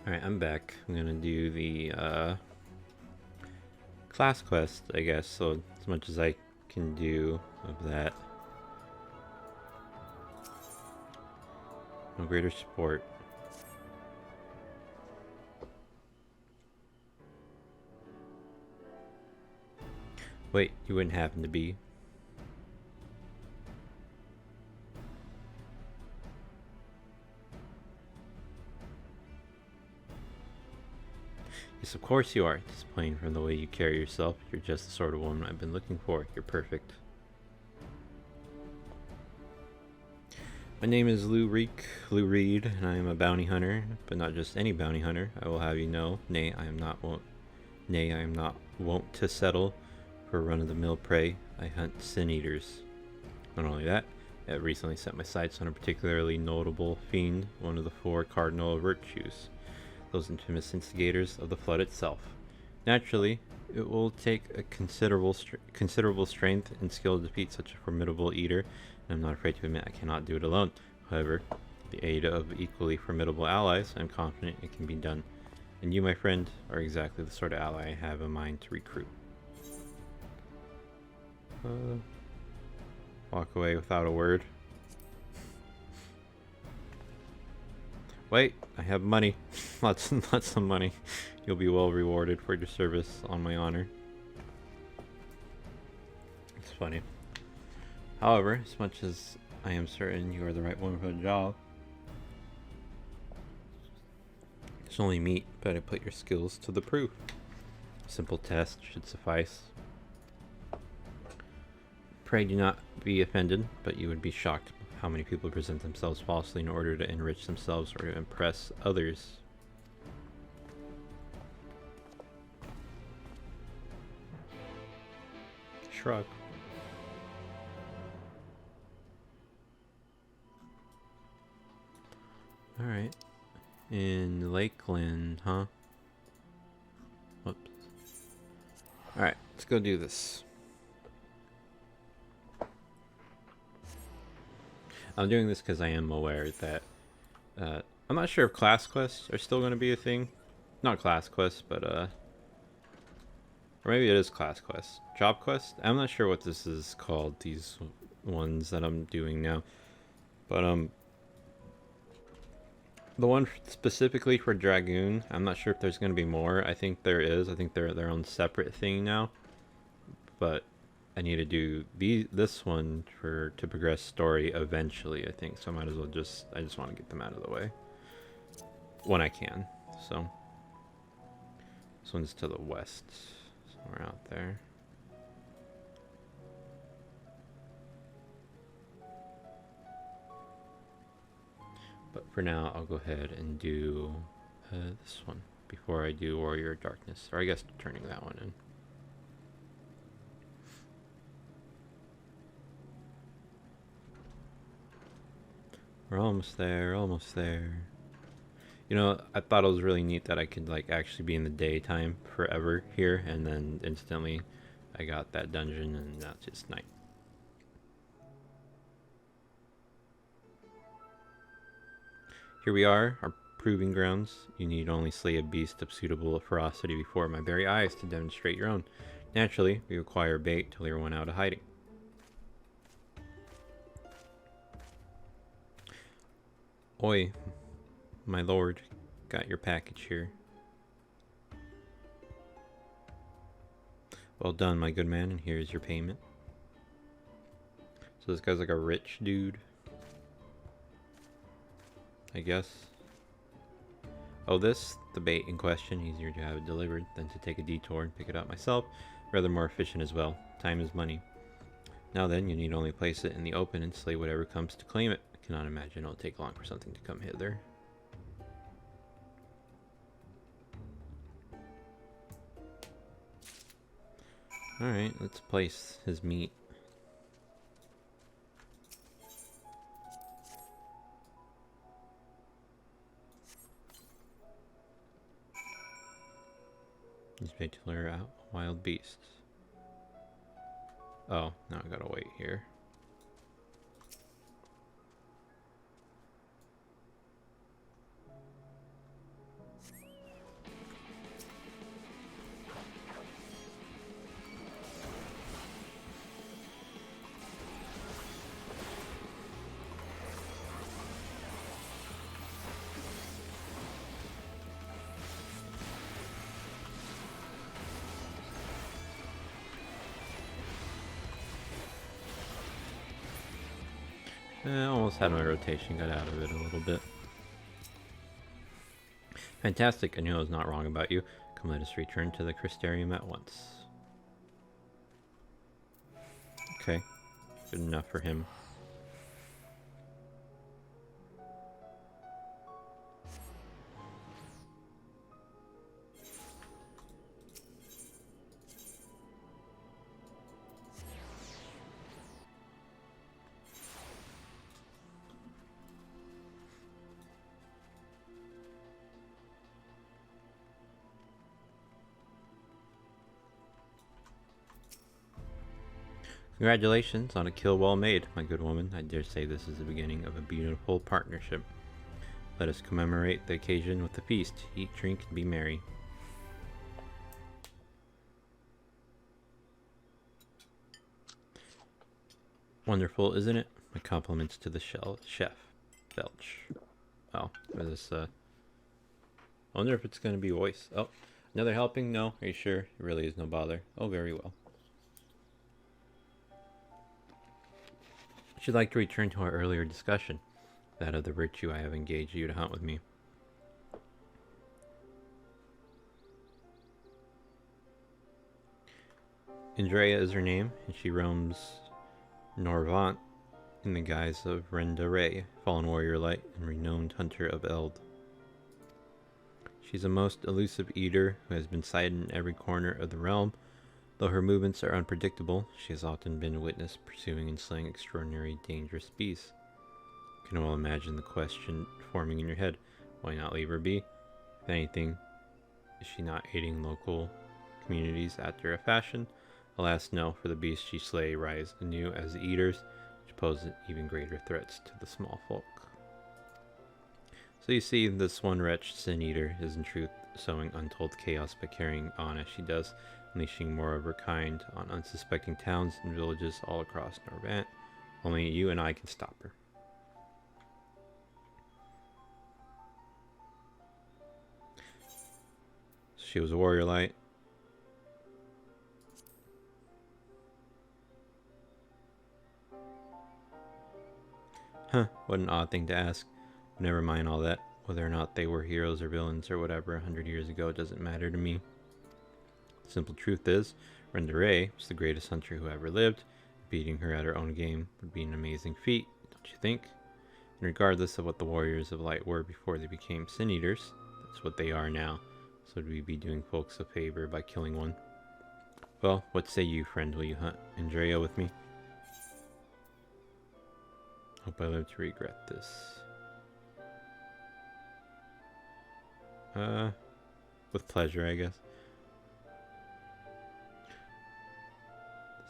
Alright, I'm back. I'm gonna do the class quest, I guess, so as much as I can do of that. No greater support. Wait, you wouldn't happen to be? Yes, of course you are. Disappointing from the way you carry yourself. You're just the sort of woman I've been looking for. You're perfect. My name is Lou Reed, and I am a bounty hunter, but not just any bounty hunter. I will have you know, nay, I am not wont to settle for run-of-the-mill prey. I hunt sin eaters. Not only that, I have recently set my sights on a particularly notable fiend, one of the four cardinal virtues, those infamous instigators of the flood itself. Naturally, it will take a considerable strength and skill to defeat such a formidable eater, and I'm not afraid to admit I cannot do it alone. However, with the aid of equally formidable allies, I'm confident it can be done. And you, my friend, are exactly the sort of ally I have in mind to recruit. Walk away without a word. Wait, I have money. lots of money. You'll be well rewarded for your service on my honor. It's funny. However, as much as I am certain you are the right woman for the job, it's only meat, but I put your skills to the proof. A simple test should suffice. Pray do not be offended, but you would be shocked how many people present themselves falsely in order to enrich themselves or to impress others. Shrug. Alright. In Lakeland, huh? Whoops. Alright, let's go do this. I'm doing this because I am aware that I'm not sure if class quests are still going to be a thing. Not class quests, but or maybe it is class quests. Job quest? I'm not sure what this is called, these ones that I'm doing now. But the one specifically for Dragoon, I'm not sure if there's going to be more. I think there is. I think they're their own separate thing now. But I need to do this one to progress story eventually, I think. So I might as well I just want to get them out of the way when I can. So this one's to the west, somewhere out there. But for now, I'll go ahead and do this one before I do Warrior of Darkness, or I guess turning that one in. We're almost there, almost there. You know, I thought it was really neat that I could like actually be in the daytime forever here, and then instantly I got that dungeon, and now it's just night. Here we are, our proving grounds. You need only slay a beast of suitable ferocity before my very eyes to demonstrate your own. Naturally, we require bait to lure one out of hiding. Oi, my lord, got your package here. Well done, my good man, and here's your payment. So this guy's like a rich dude, I guess. Oh, the bait in question, easier to have it delivered than to take a detour and pick it up myself. Rather more efficient as well. Time is money. Now then, you need only place it in the open and slay whatever comes to claim it. I cannot imagine it'll take long for something to come hither. Alright, let's place his meat. He's made to lure out wild beasts. Oh, now I gotta wait here. Almost had my rotation, got out of it a little bit. Fantastic, I knew I was not wrong about you. Come, let us return to the Crystarium at once. Okay, good enough for him. Congratulations on a kill well made, my good woman. I dare say this is the beginning of a beautiful partnership. Let us commemorate the occasion with a feast. Eat, drink, and be merry. Wonderful, isn't it? My compliments to the chef. Belch. Oh, is this, I wonder if it's going to be voice. Oh, another helping? No? Are you sure? It really is no bother. Oh, very well. Should like to return to our earlier discussion, that of the virtue I have engaged you to hunt with me. Andrea is her name, and she roams Norvant in the guise of Renda Ray, fallen warrior light and renowned hunter of Eld. She's a most elusive eater who has been sighted in every corner of the realm. Though her movements are unpredictable, she has often been witnessed pursuing and slaying extraordinary dangerous beasts. You can well imagine the question forming in your head, why not leave her be? If anything, is she not aiding local communities after a fashion? Alas, no, for the beasts she slay rise anew as the eaters, which pose even greater threats to the small folk. So you see, this one wretched sin eater is in truth sowing untold chaos by carrying on as she does, unleashing more of her kind on unsuspecting towns and villages all across Norvant. Only you and I can stop her. She was a warrior light. Huh, what an odd thing to ask. Never mind all that. Whether or not they were heroes or villains or whatever 100 years ago doesn't matter to me. The simple truth is, Renda Ray was the greatest hunter who ever lived. Beating her at her own game would be an amazing feat, don't you think? And regardless of what the warriors of light were before they became sin eaters, that's what they are now. So would we be doing folks a favor by killing one? Well, what say you, friend? Will you hunt Andrea with me? Hope I live to regret this. With pleasure, I guess.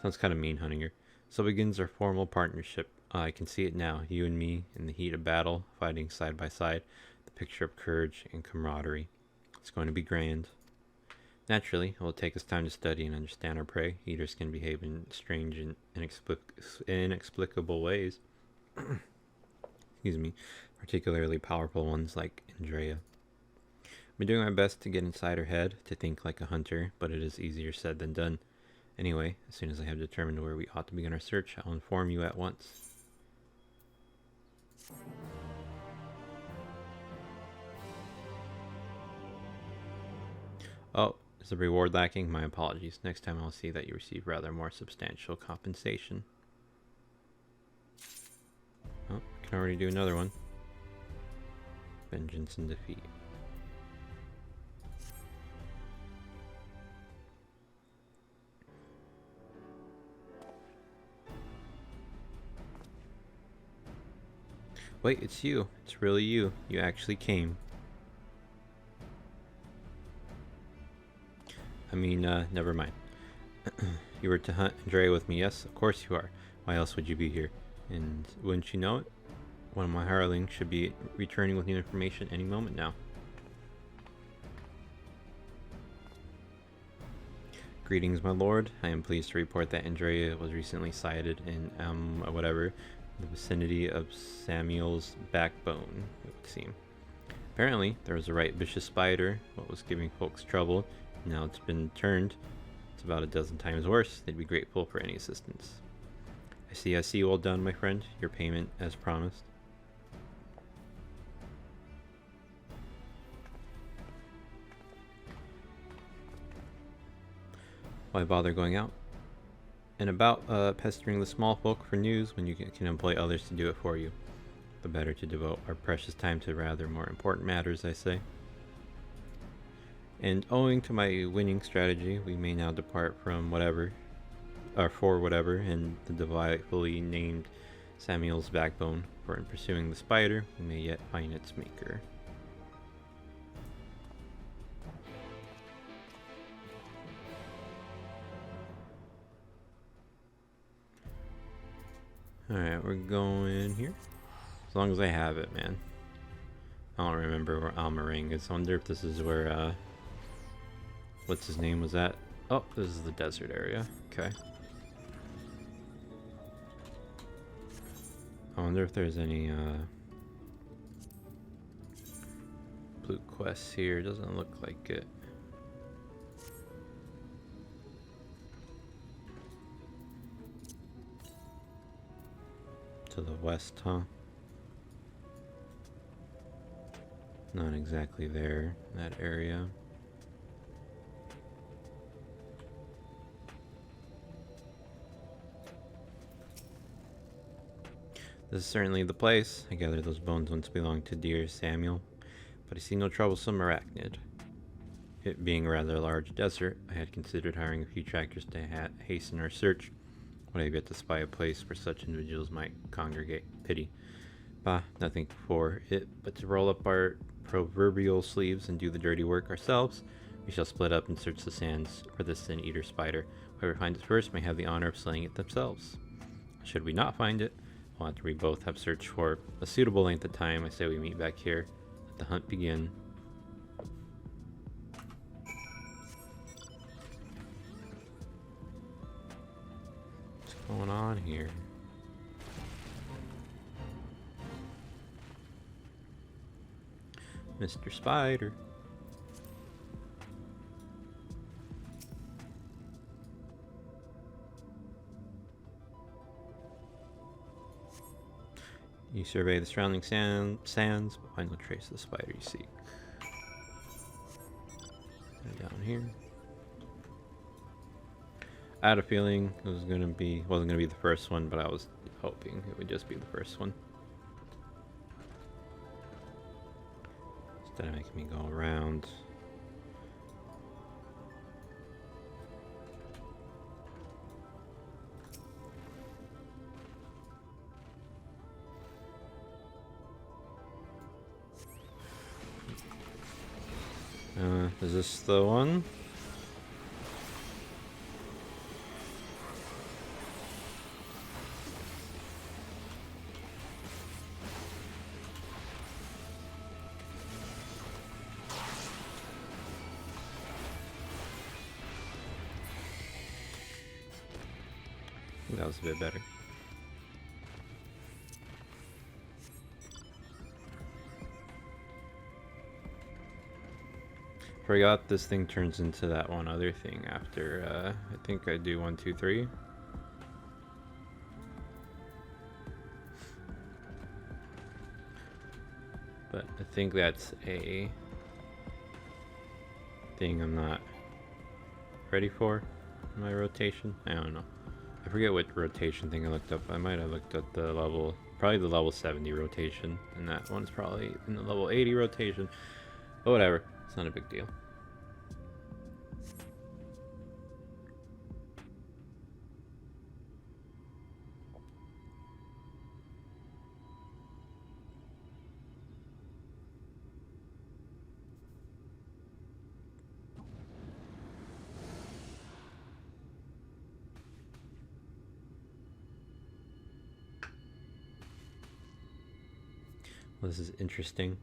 Sounds kind of mean hunting her. So begins our formal partnership. I can see it now, you and me in the heat of battle, fighting side by side, the picture of courage and camaraderie. It's going to be grand. Naturally, it will take us time to study and understand our prey. Eaters can behave in strange and inexplicable ways. Excuse me. Particularly powerful ones like Andrea. I've been doing my best to get inside her head, to think like a hunter, but it is easier said than done. Anyway, as soon as I have determined where we ought to begin our search, I'll inform you at once. Oh, is the reward lacking? My apologies. Next time I'll see that you receive rather more substantial compensation. Oh, I can already do another one. Vengeance and defeat. Wait, it's you. It's really you. You actually came. I mean, never mind. You were to hunt Andrea with me, yes? Of course you are. Why else would you be here? And wouldn't you know it? One of my hirelings should be returning with new information any moment now. Greetings, my lord. I am pleased to report that Andrea was recently sighted in, the vicinity of Samuel's backbone, it would seem. Apparently, there was a right vicious spider, what was giving folks trouble. Now it's been turned. It's about a dozen times worse. They'd be grateful for any assistance. I I see. Well done, my friend. Your payment as promised. Why bother going out and about pestering the small folk for news when you can employ others to do it for you? The better to devote our precious time to rather more important matters, I say. And owing to my winning strategy, we may now depart from whatever, or for whatever, and the delightfully named Samuel's backbone, for in pursuing the spider, we may yet find its maker. Alright, we're going here. As long as I have it, man. I don't remember where Almaring is. I wonder if this is where, what's his name was at? Oh, this is the desert area. Okay. I wonder if there's any, blue quests here. Doesn't look like it. To the west, huh? Not exactly there, that area. This is certainly the place. I gather those bones once belonged to dear Samuel, but I see no troublesome arachnid. It being a rather large desert, I had considered hiring a few tractors to hasten our search. Would I have yet to spy a place where such individuals might congregate? Pity. Bah, nothing for it but to roll up our proverbial sleeves and do the dirty work ourselves. We shall split up and search the sands for the sin-eater spider. Whoever finds it first may have the honor of slaying it themselves. Should we not find it, well, after we both have searched for a suitable length of time, I say we meet back here. Let the hunt begin. What's going on here? Mr. Spider. You survey the surrounding sands, but find no trace of the spider you seek. And down here. I had a feeling it was wasn't gonna be the first one, but I was hoping it would just be the first one. Instead of making me go around. Is this the one? That was a bit better. Forgot this thing turns into that one other thing after, I think I do 1, 2, 3. But I think that's a thing I'm not ready for in my rotation. I don't know. I forget what rotation thing I looked up. I might have looked at the level, probably the level 70 rotation, and that one's probably in the level 80 rotation. But whatever, it's not a big deal. Well, this is interesting.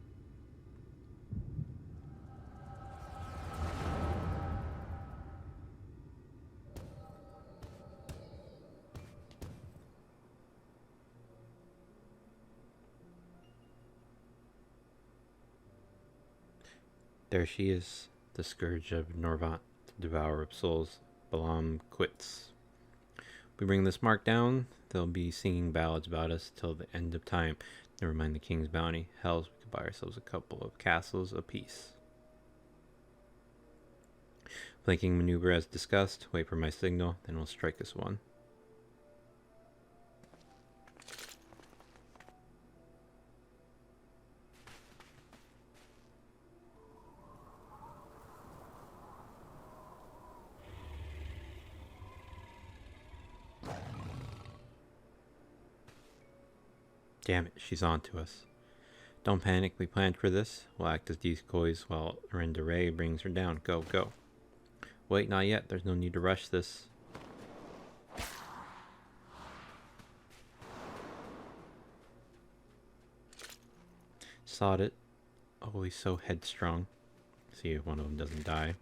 There she is, the scourge of Norvant, the devourer of souls. Balaam quits. we bring this mark down, they'll be singing ballads about us till the end of time. Never mind the king's bounty. Hells, we could buy ourselves a couple of castles apiece. Flanking maneuver as discussed. Wait for my signal, then we'll strike this one. Damn it, she's on to us. Don't panic, we planned for this. We'll act as decoys while Rendere brings her down. Go, go. Wait, not yet. There's no need to rush this. Sawed it. Oh, he's so headstrong. See if one of them doesn't die.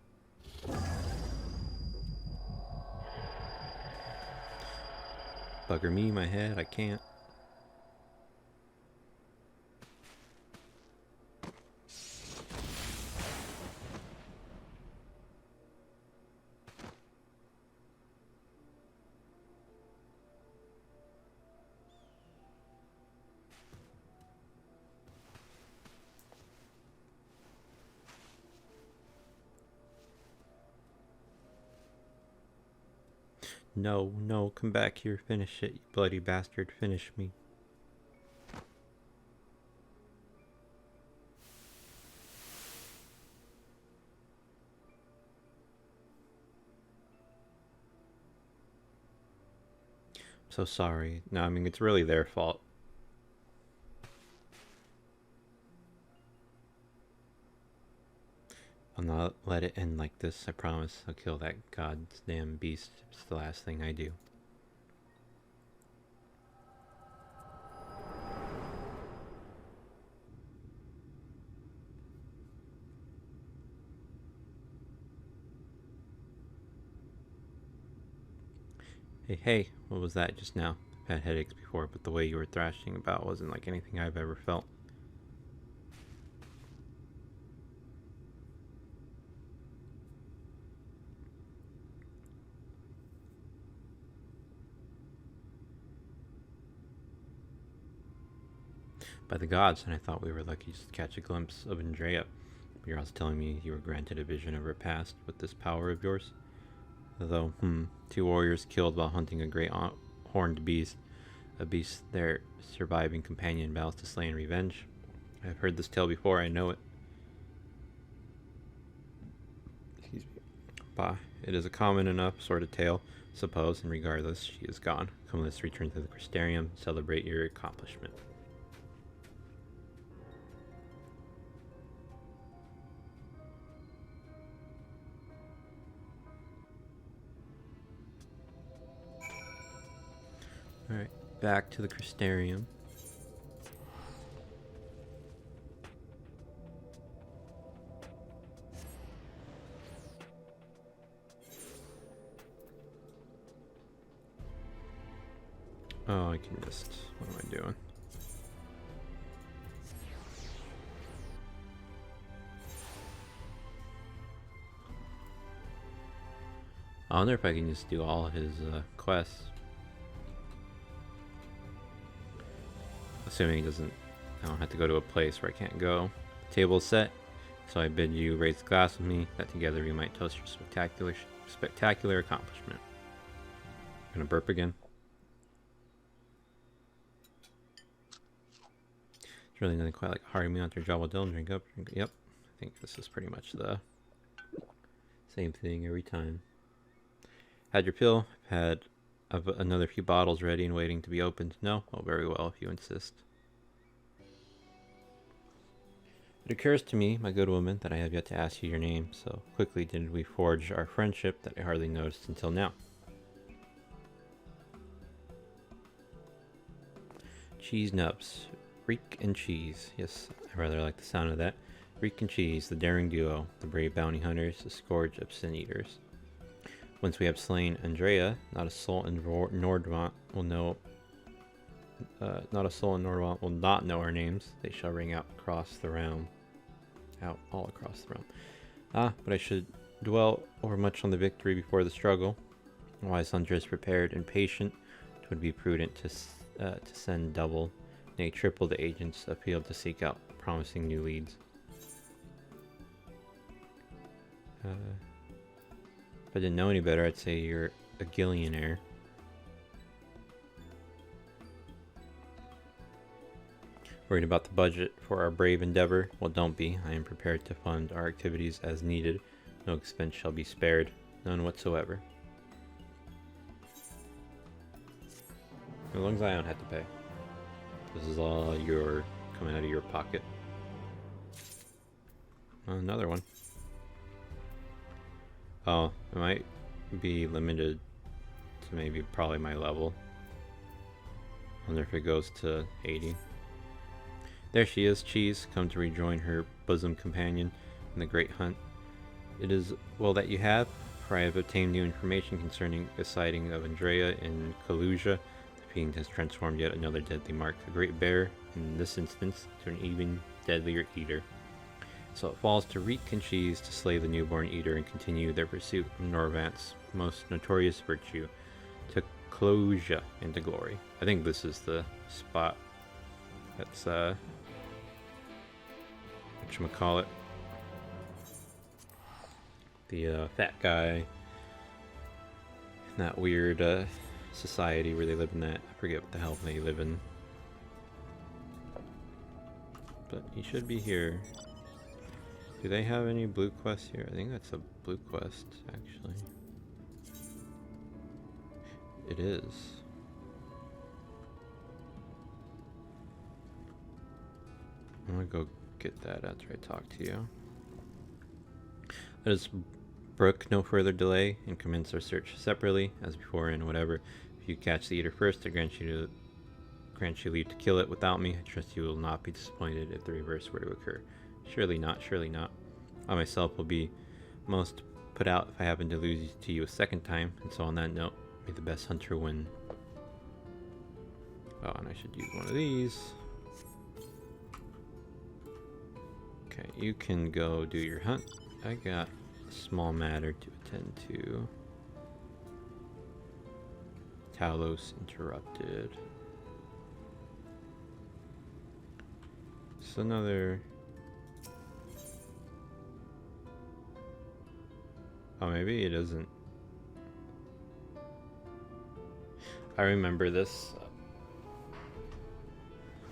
Bugger me, my head, I can't. No, no, come back here, finish it, you bloody bastard, finish me. I'm so sorry. No, I mean, it's really their fault. I'll not let it end like this, I promise. I'll kill that goddamn beast. It's the last thing I do. Hey, hey, what was that just now? I've had headaches before, but the way you were thrashing about wasn't like anything I've ever felt. By the gods, and I thought we were lucky just to catch a glimpse of Andrea. You're also telling me you were granted a vision of her past with this power of yours? Though, 2 warriors killed while hunting a great horned beast. A beast their surviving companion vows to slay in revenge. I've heard this tale before, I know it. Excuse me. Bah, it is a common enough sort of tale, suppose, and regardless, she is gone. Come, let's return to the Crystarium, celebrate your accomplishment. Alright, back to the Crystarium. Oh, I can just... what am I doing? I wonder if I can just do all his quests. Assuming he doesn't, I don't have to go to a place where I can't go. The table is set, so I bid you raise the glass with me, that together we might toast your spectacular accomplishment. I'm gonna burp again. It's really nothing quite like hiring me onto your job while Dylan drink up. Yep, I think this is pretty much the same thing every time. Had your pill, had another few bottles ready and waiting to be opened. No? Oh, very well, if you insist. It occurs to me, my good woman, that I have yet to ask you your name, so quickly did we forge our friendship that I hardly noticed until now. Cheese nubs. Reek and Cheese. Yes, I rather like the sound of that. Reek and Cheese, the daring duo, the brave bounty hunters, the scourge of sin eaters. Once we have slain Andrea, not a soul in Nordront will know. Not a soul in Nordront will not know our names. They shall ring out across the realm. Out all across the realm. Ah, but I should dwell over much on the victory before the struggle. A wise hunter is prepared and patient. It would be prudent to send double, nay triple the agents afield to seek out promising new leads. If I didn't know any better, I'd say you're a gillionaire. Worried about the budget for our brave endeavor? Well, don't be. I am prepared to fund our activities as needed. No expense shall be spared. None whatsoever. As long as I don't have to pay. This is all coming out of your pocket. Another one. Oh, it might be limited to maybe probably my level. Wonder if it goes to 80. There she is, Cheese, come to rejoin her bosom companion in the great hunt. It is well that you have, for I have obtained new information concerning the sighting of Andrea in Kalusia. The fiend has transformed yet another deadly mark, a great bear, in this instance, to an even deadlier eater. So it falls to Reek and Cheese to slay the newborn eater and continue their pursuit of Norvant's most notorious virtue, to Kalusia into glory. I think this is the spot that's, whatchamacallit, the fat guy in that weird society where they live in that, I forget what the hell they live in, but he should be here. Do they have any blue quests here? I think that's a blue quest, actually. It is. I'm gonna go get that after I talk to you. Let us brook no further delay and commence our search separately, as before, and whatever. If you catch the eater first, I grant you leave to kill it without me. I trust you will not be disappointed if the reverse were to occur. Surely not, surely not. I myself will be most put out if I happen to lose to you a second time, and so on that note, may the best hunter win. Oh, and I should use one of these. Okay, you can go do your hunt. I got a small matter to attend to. Talos interrupted. It's another... Oh, maybe it isn't. I remember this.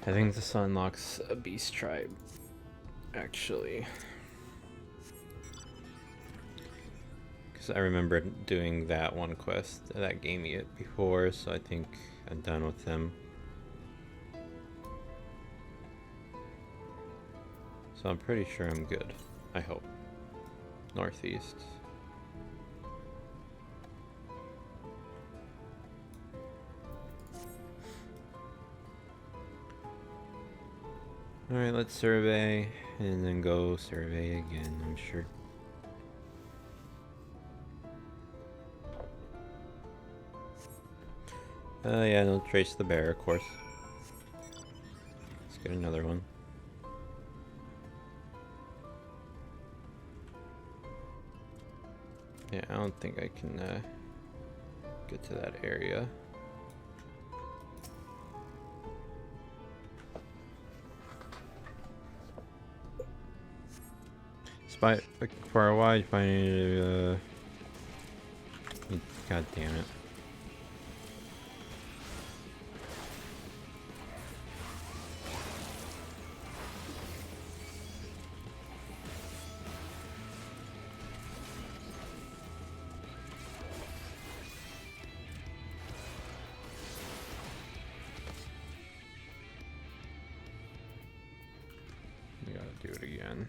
I think this unlocks a beast tribe, actually. Because I remember doing that one quest that gave me it before, so I think I'm done with them. So I'm pretty sure I'm good. I hope. Northeast. Alright, let's survey, and then go survey again, I'm sure. Yeah, no, trace the bear, of course. Let's get another one. Yeah, I don't think I can get to that area. Spy looking for a while, find God damn it. I gotta do it again.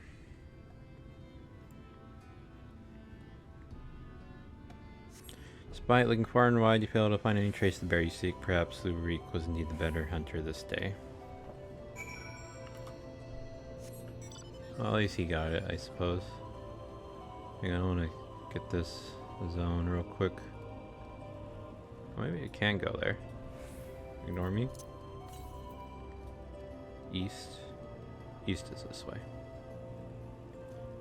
Despite looking far and wide, you fail to find any trace of the bear you seek. Perhaps Lurik was indeed the better hunter this day. Well, at least he got it, I suppose. Hang on, I want to get this zone real quick. Maybe I can go there. Ignore me. East. East is this way.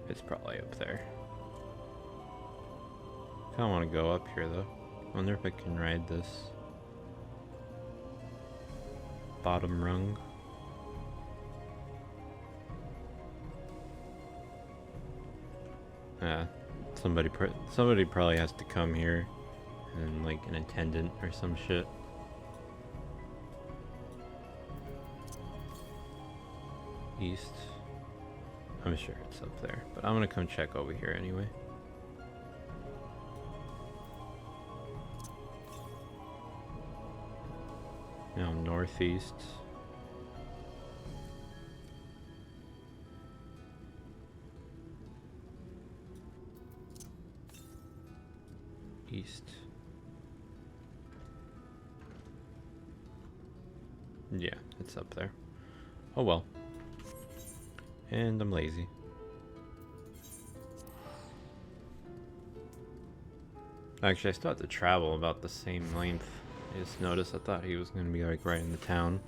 It's probably up there. I kind of want to go up here though. I wonder if I can ride this bottom rung. Somebody probably has to come here, and like an attendant or some shit. East. I'm sure it's up there, but I'm gonna come check over here anyway. Now northeast. East. Yeah, it's up there. Oh well. And I'm lazy. Actually, I still have to travel about the same length. I just noticed, I thought he was going to be like right in the town.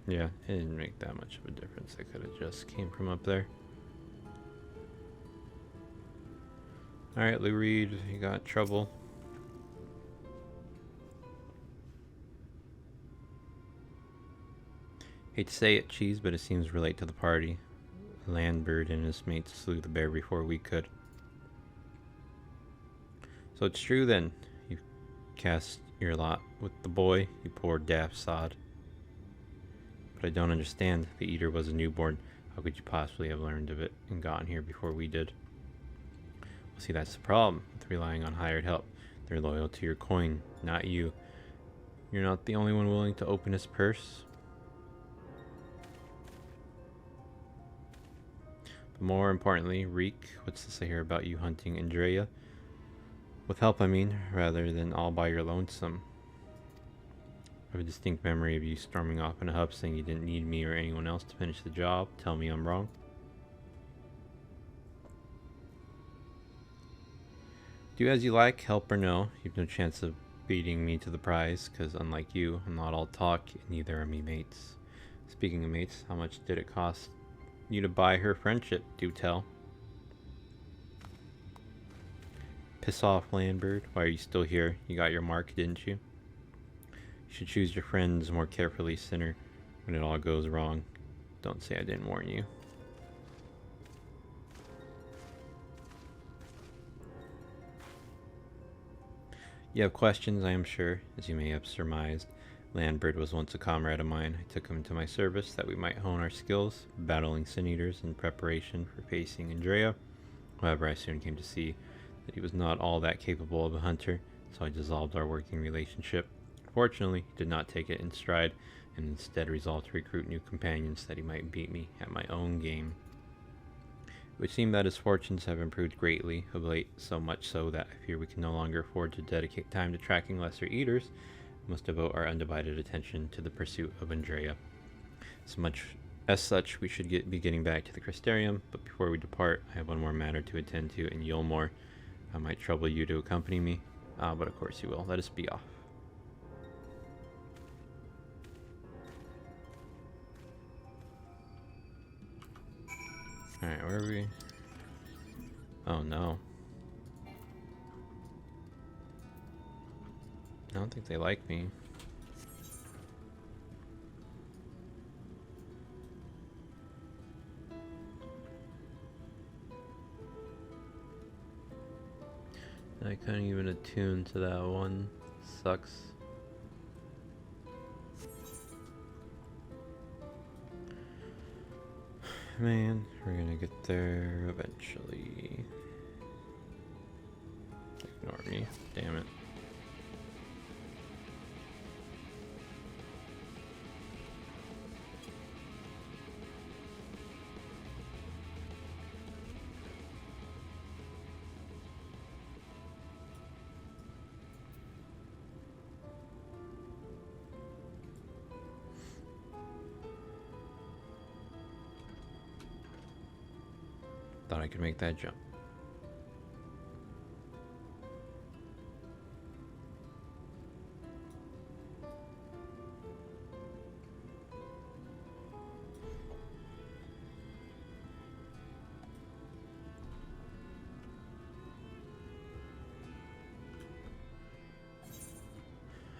Yeah, it didn't make that much of a difference. I could have just came from up there. Alright, Lou Reed, you got trouble. Hate to say it, Cheese, but it seems relate to the party. Landbird and his mates slew the bear before we could. So it's true then. You cast your lot with the boy, you poor daft sod. But I don't understand. The eater was a newborn. How could you possibly have learned of it and gotten here before we did? Well, see, that's the problem with relying on hired help. They're loyal to your coin, not you. You're not the only one willing to open his purse. But more importantly, Reek, what's this I hear about you hunting Andrea? With help, I mean, rather than all by your lonesome. I have a distinct memory of you storming off in a huff saying you didn't need me or anyone else to finish the job. Tell me I'm wrong. Do as you like, help or no. You've no chance of beating me to the prize, because unlike you, I'm not all talk, and neither are me mates. Speaking of mates, how much did it cost you to buy her friendship? Do tell. Piss off, Landbird. Why are you still here? You got your mark, didn't you? You should choose your friends more carefully, sinner, when it all goes wrong. Don't say I didn't warn you. You have questions, I am sure, as you may have surmised. Landbird was once a comrade of mine. I took him to my service that we might hone our skills, battling sin eaters in preparation for facing Andrea. However, I soon came to see that he was not all that capable of a hunter, so I dissolved our working relationship. Fortunately, he did not take it in stride, and instead resolved to recruit new companions that he might beat me at my own game. It would seem that his fortunes have improved greatly of late, so much so that I fear we can no longer afford to dedicate time to tracking lesser eaters. We must devote our undivided attention to the pursuit of Andrea. As such, we should be getting back to the Crystarium, but before we depart, I have one more matter to attend to in Yulmore. I might trouble you to accompany me, but of course you will. Let us be off. Alright, where are we? Oh no. I don't think they like me. I couldn't even attune to that one. Sucks. Man, we're gonna get there eventually. Ignore me. Damn it. Thought I could make that jump.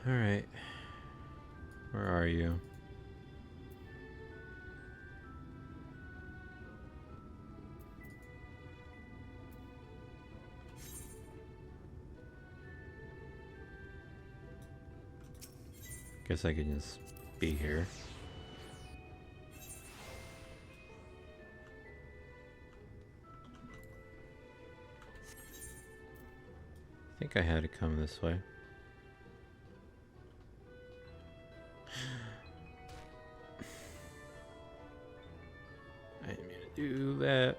Alright. Where are you? Guess I can just be here. I think I had to come this way. I didn't mean to do that.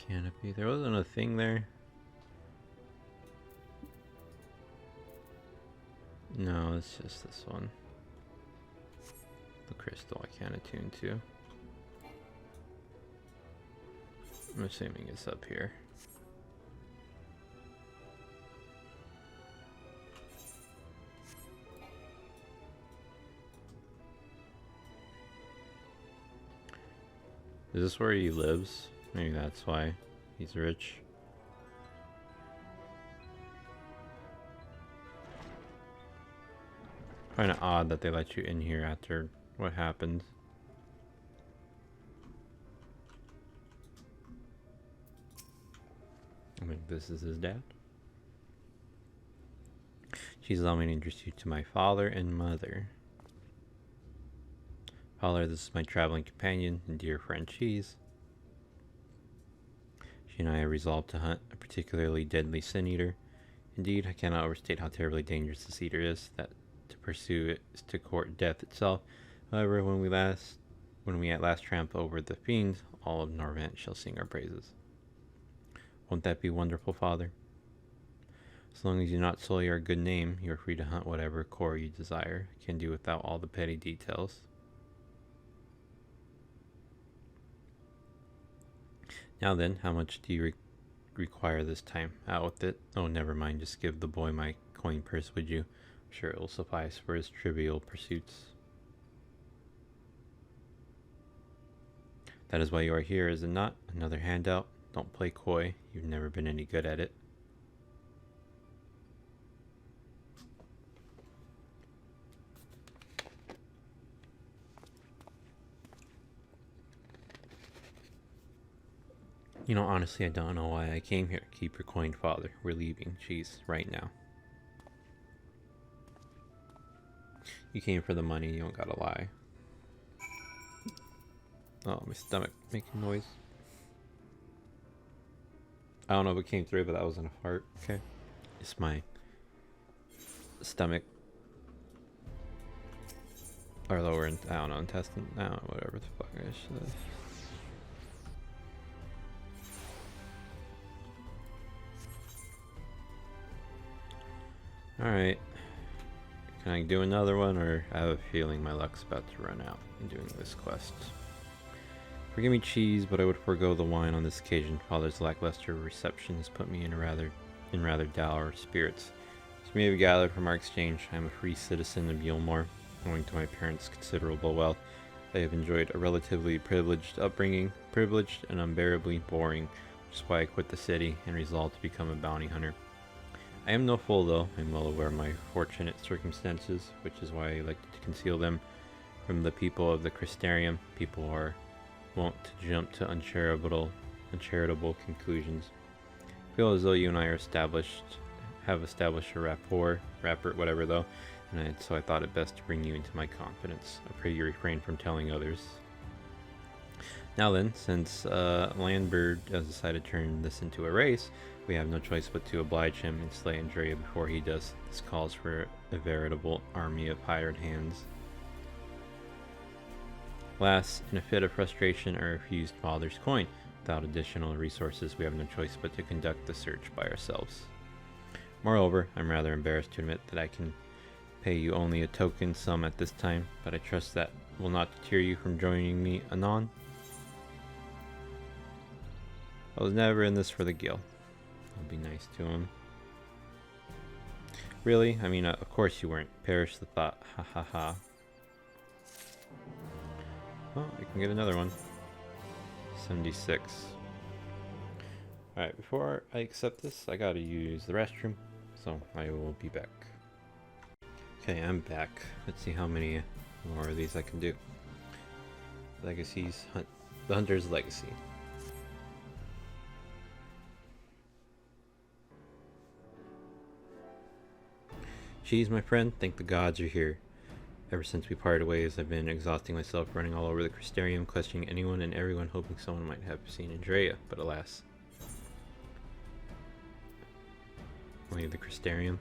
Canopy. There wasn't a thing there. No, it's just this one. The crystal I can't attune to. I'm assuming it's up here. Is this where he lives? Maybe that's why he's rich. Kind of odd that they let you in here after what happened. I think this is his dad. She's allowed me to introduce you to my father and mother. Father, this is my traveling companion and dear friend Cheese. She and I have resolved to hunt a particularly deadly sin eater. Indeed, I cannot overstate how terribly dangerous this eater is, that to pursue it is to court death itself. However, when we at last tramp over the fiend, all of Norvant shall sing our praises. Won't that be wonderful, Father? As long as you do not sully our good name, you are free to hunt whatever core you desire. I can do without all the petty details. Now then, how much do you require this time? Out with it. Oh, never mind. Just give the boy my coin purse, would you? I'm sure it will suffice for his trivial pursuits. That is why you are here, is it not? Another handout? Don't play coy. You've never been any good at it. You know, honestly, I don't know why I came here. Keep your coin, Father. We're leaving. Jeez, right now. You came for the money. You don't gotta lie. Oh, my stomach making noise. I don't know if it came through, but that wasn't a fart. Okay. It's my stomach. Or lower, I don't know, intestine. I don't know, whatever the fuck I should. Alright. Can I do another one, or I have a feeling my luck's about to run out in doing this quest. Forgive me, Cheese, but I would forego the wine on this occasion. Father's lackluster reception has put me in rather dour spirits. As you may have gathered from our exchange, I am a free citizen of Yulmore. Owing to my parents' considerable wealth, I have enjoyed a relatively privileged upbringing, privileged and unbearably boring, which is why I quit the city and resolved to become a bounty hunter. I am no fool, though. I am well aware of my fortunate circumstances, which is why I like to conceal them from the people of the Crystarium. People are wont to jump to uncharitable conclusions. I feel as though you and I have established a rapport, whatever though, and so I thought it best to bring you into my confidence. I pray you refrain from telling others. Now then, since Landbird has decided to turn this into a race, we have no choice but to oblige him and slay Andrea before he does. This calls for a veritable army of hired hands. Last, in a fit of frustration, I refused Father's coin. Without additional resources, we have no choice but to conduct the search by ourselves. Moreover, I'm rather embarrassed to admit that I can pay you only a token sum at this time, but I trust that will not deter you from joining me anon. I was never in this for the gil. I'll be nice to him. Really? I mean, of course you weren't. Perish the thought. Ha ha ha. Oh, I can get another one. 76. Alright, before I accept this, I gotta use the restroom. So, I will be back. Okay, I'm back. Let's see how many more of these I can do. Legacies. The Hunter's Legacy. Geez, my friend, thank the gods you're here. Ever since we parted ways, I've been exhausting myself running all over the Crystarium, questioning anyone and everyone, hoping someone might have seen Andrea, but alas. Only the Crystarium.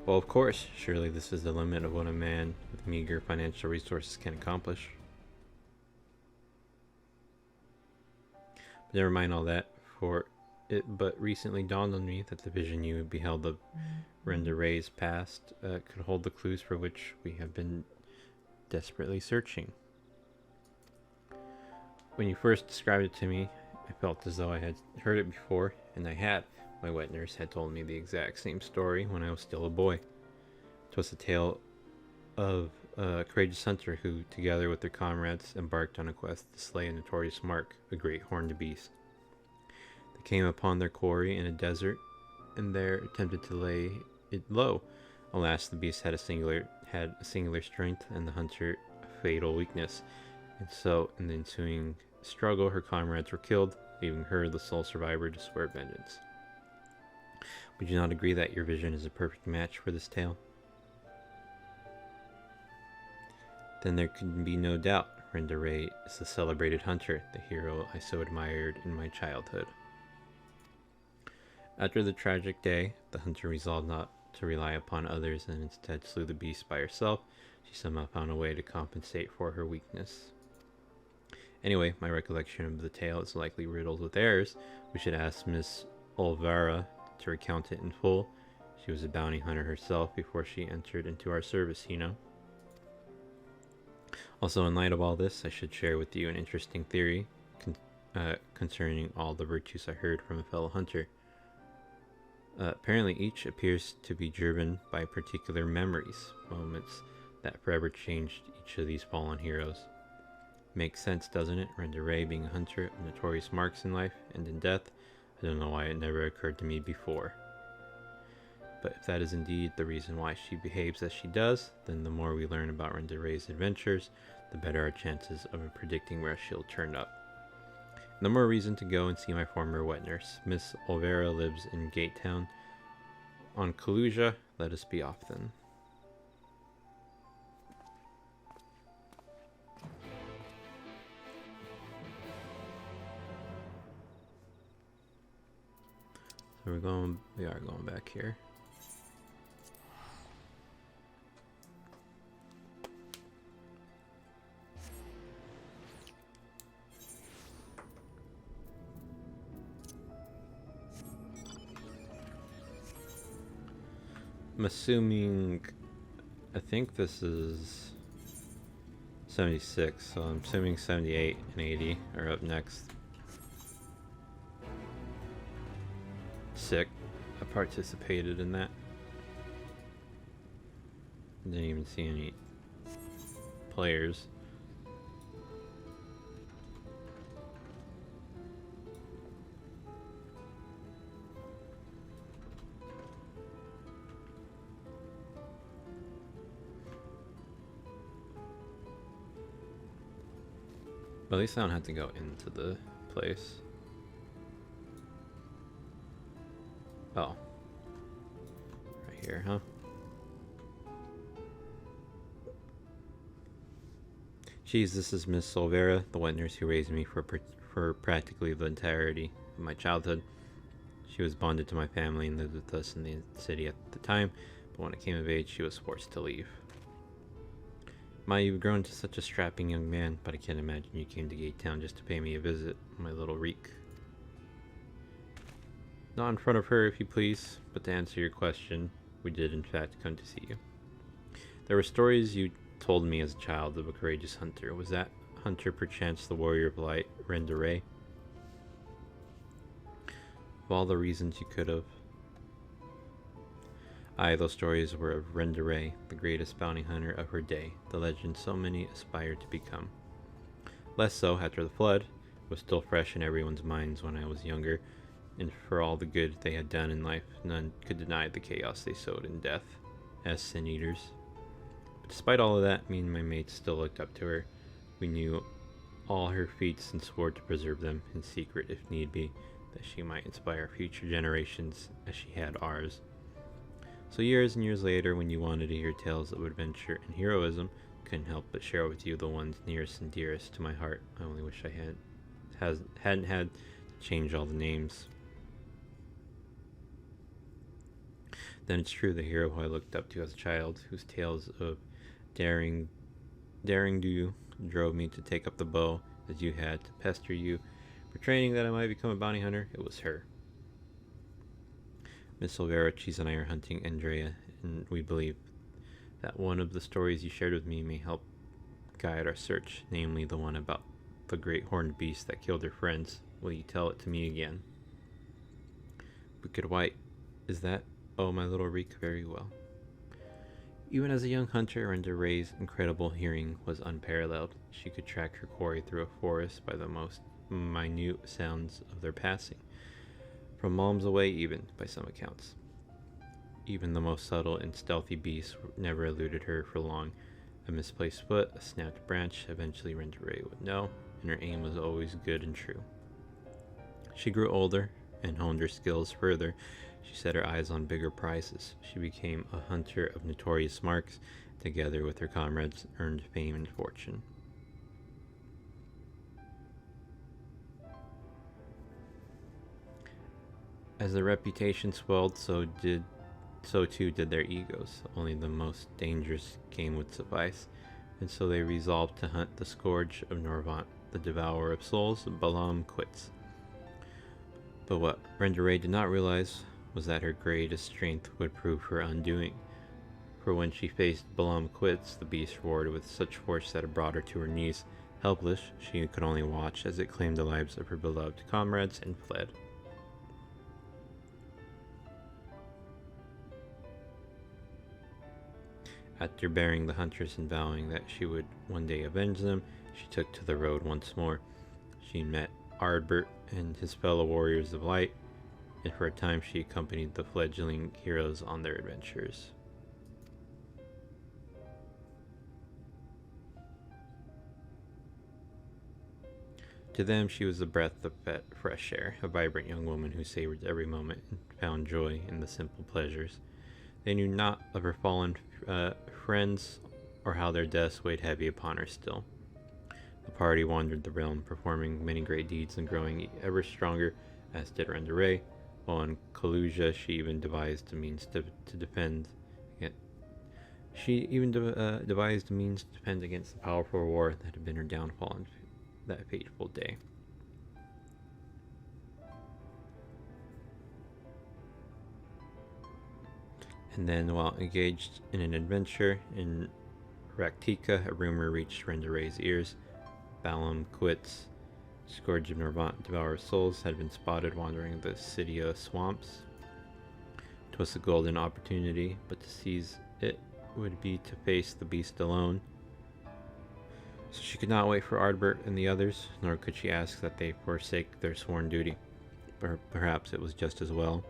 Well, of course, surely this is the limit of what a man with meager financial resources can accomplish. But never mind all that, for it but recently dawned on me that the vision you beheld of Renda Ray's past could hold the clues for which we have been desperately searching. When you first described it to me, I felt as though I had heard it before, and I had. My wet nurse had told me the exact same story when I was still a boy. It was a tale of a courageous hunter who, together with their comrades, embarked on a quest to slay a notorious mark, a great horned beast. They came upon their quarry in a desert, and there attempted to lay it low. Alas, the beast had a singular strength, and the hunter a fatal weakness. And so, in the ensuing struggle, her comrades were killed, leaving her, the sole survivor, to swear vengeance. Would you not agree that your vision is a perfect match for this tale? Then there can be no doubt. Renda Ray is the celebrated hunter, the hero I so admired in my childhood. After the tragic day, the hunter resolved not to rely upon others and instead slew the beast by herself. She somehow found a way to compensate for her weakness. Anyway, my recollection of the tale is likely riddled with errors. We should ask Miss Olvera to recount it in full. She was a bounty hunter herself before she entered into our service, you know. Also, in light of all this, I should share with you an interesting theory concerning all the virtues I heard from a fellow hunter. Apparently, each appears to be driven by particular memories, moments that forever changed each of these fallen heroes. Makes sense, doesn't it? Renda Ray being a hunter of notorious marks in life and in death. I don't know why it never occurred to me before. But if that is indeed the reason why she behaves as she does, then the more we learn about Renda Ray's adventures, the better our chances of predicting where she'll turn up. No more reason to go and see my former wet nurse. Miss Olvera lives in Gatetown on Kaluja. Let us be off then. So we are going back here. I'm assuming, I think this is 76, so I'm assuming 78 and 80 are up next. Sick. I participated in that. Didn't even see any players. But at least I don't have to go into the place. Oh. Right here, huh? Geez, this is Miss Olvera, the wet nurse who raised me for practically the entirety of my childhood. She was bonded to my family and lived with us in the city at the time, but when I came of age, she was forced to leave. My, you've grown into such a strapping young man, but I can't imagine you came to Gatetown just to pay me a visit, my little reek. Not in front of her, if you please, but to answer your question, we did in fact come to see you. There were stories you told me as a child of a courageous hunter. Was that hunter perchance the warrior of light, Renda Ray? of all the reasons you could have. Aye, those stories were of Renderay, the greatest bounty hunter of her day, the legend so many aspired to become. Less so after the flood. It was still fresh in everyone's minds when I was younger, and for all the good they had done in life, none could deny the chaos they sowed in death, as sin eaters. But despite all of that, me and my mates still looked up to her. We knew all her feats and swore to preserve them in secret if need be, that she might inspire future generations as she had ours. So years and years later, when you wanted to hear tales of adventure and heroism, couldn't help but share with you the ones nearest and dearest to my heart. I only wish I hadn't had to change all the names. Then it's true, the hero who I looked up to as a child, whose tales of daring do drove me to take up the bow as you had, to pester you for training that I might become a bounty hunter, it was her. Miss Silvera, Cheese and I are hunting Andrea, and we believe that one of the stories you shared with me may help guide our search, namely the one about the great horned beast that killed her friends. Will you tell it to me again? Wicked White, is that? Oh, my little Reek, very well. Even as a young hunter, Renda Ray's incredible hearing was unparalleled. She could track her quarry through a forest by the most minute sounds of their passing, from miles away even, by some accounts. Even the most subtle and stealthy beasts never eluded her for long. A misplaced foot, a snapped branch, eventually Renda Ray would know, and her aim was always good and true. She grew older and honed her skills further. She set her eyes on bigger prizes. She became a hunter of notorious marks, together with her comrades earned fame and fortune. As their reputation swelled, so too did their egos. Only the most dangerous game would suffice, and so they resolved to hunt the scourge of Norvant, the devourer of souls, Balaam Quits. But what Renda Ray did not realize was that her greatest strength would prove her undoing. For when she faced Balaam Quits, the beast roared with such force that it brought her to her knees. Helpless, she could only watch as it claimed the lives of her beloved comrades and fled. After burying the hunters and vowing that she would one day avenge them, she took to the road once more. She met Ardbert and his fellow warriors of light, and for a time she accompanied the fledgling heroes on their adventures. To them, she was a breath of fresh air, a vibrant young woman who savored every moment and found joy in the simple pleasures. They knew not of her fallen friends or how their deaths weighed heavy upon her still. The party wandered the realm, performing many great deeds and growing ever stronger, as did Renda Ray, while in Kaluja she even devised a means to defend against. She even devised a means to defend against the powerful war that had been her downfall on that fateful day. And then, while engaged in an adventure in Raktika, a rumor reached Renda Ray's ears. Balaam Quits, Scourge of Norvant, Devourer of Souls, had been spotted wandering the Cydia swamps. 'Twas a golden opportunity, but to seize it would be to face the beast alone. So she could not wait for Ardbert and the others, nor could she ask that they forsake their sworn duty. Perhaps it was just as well,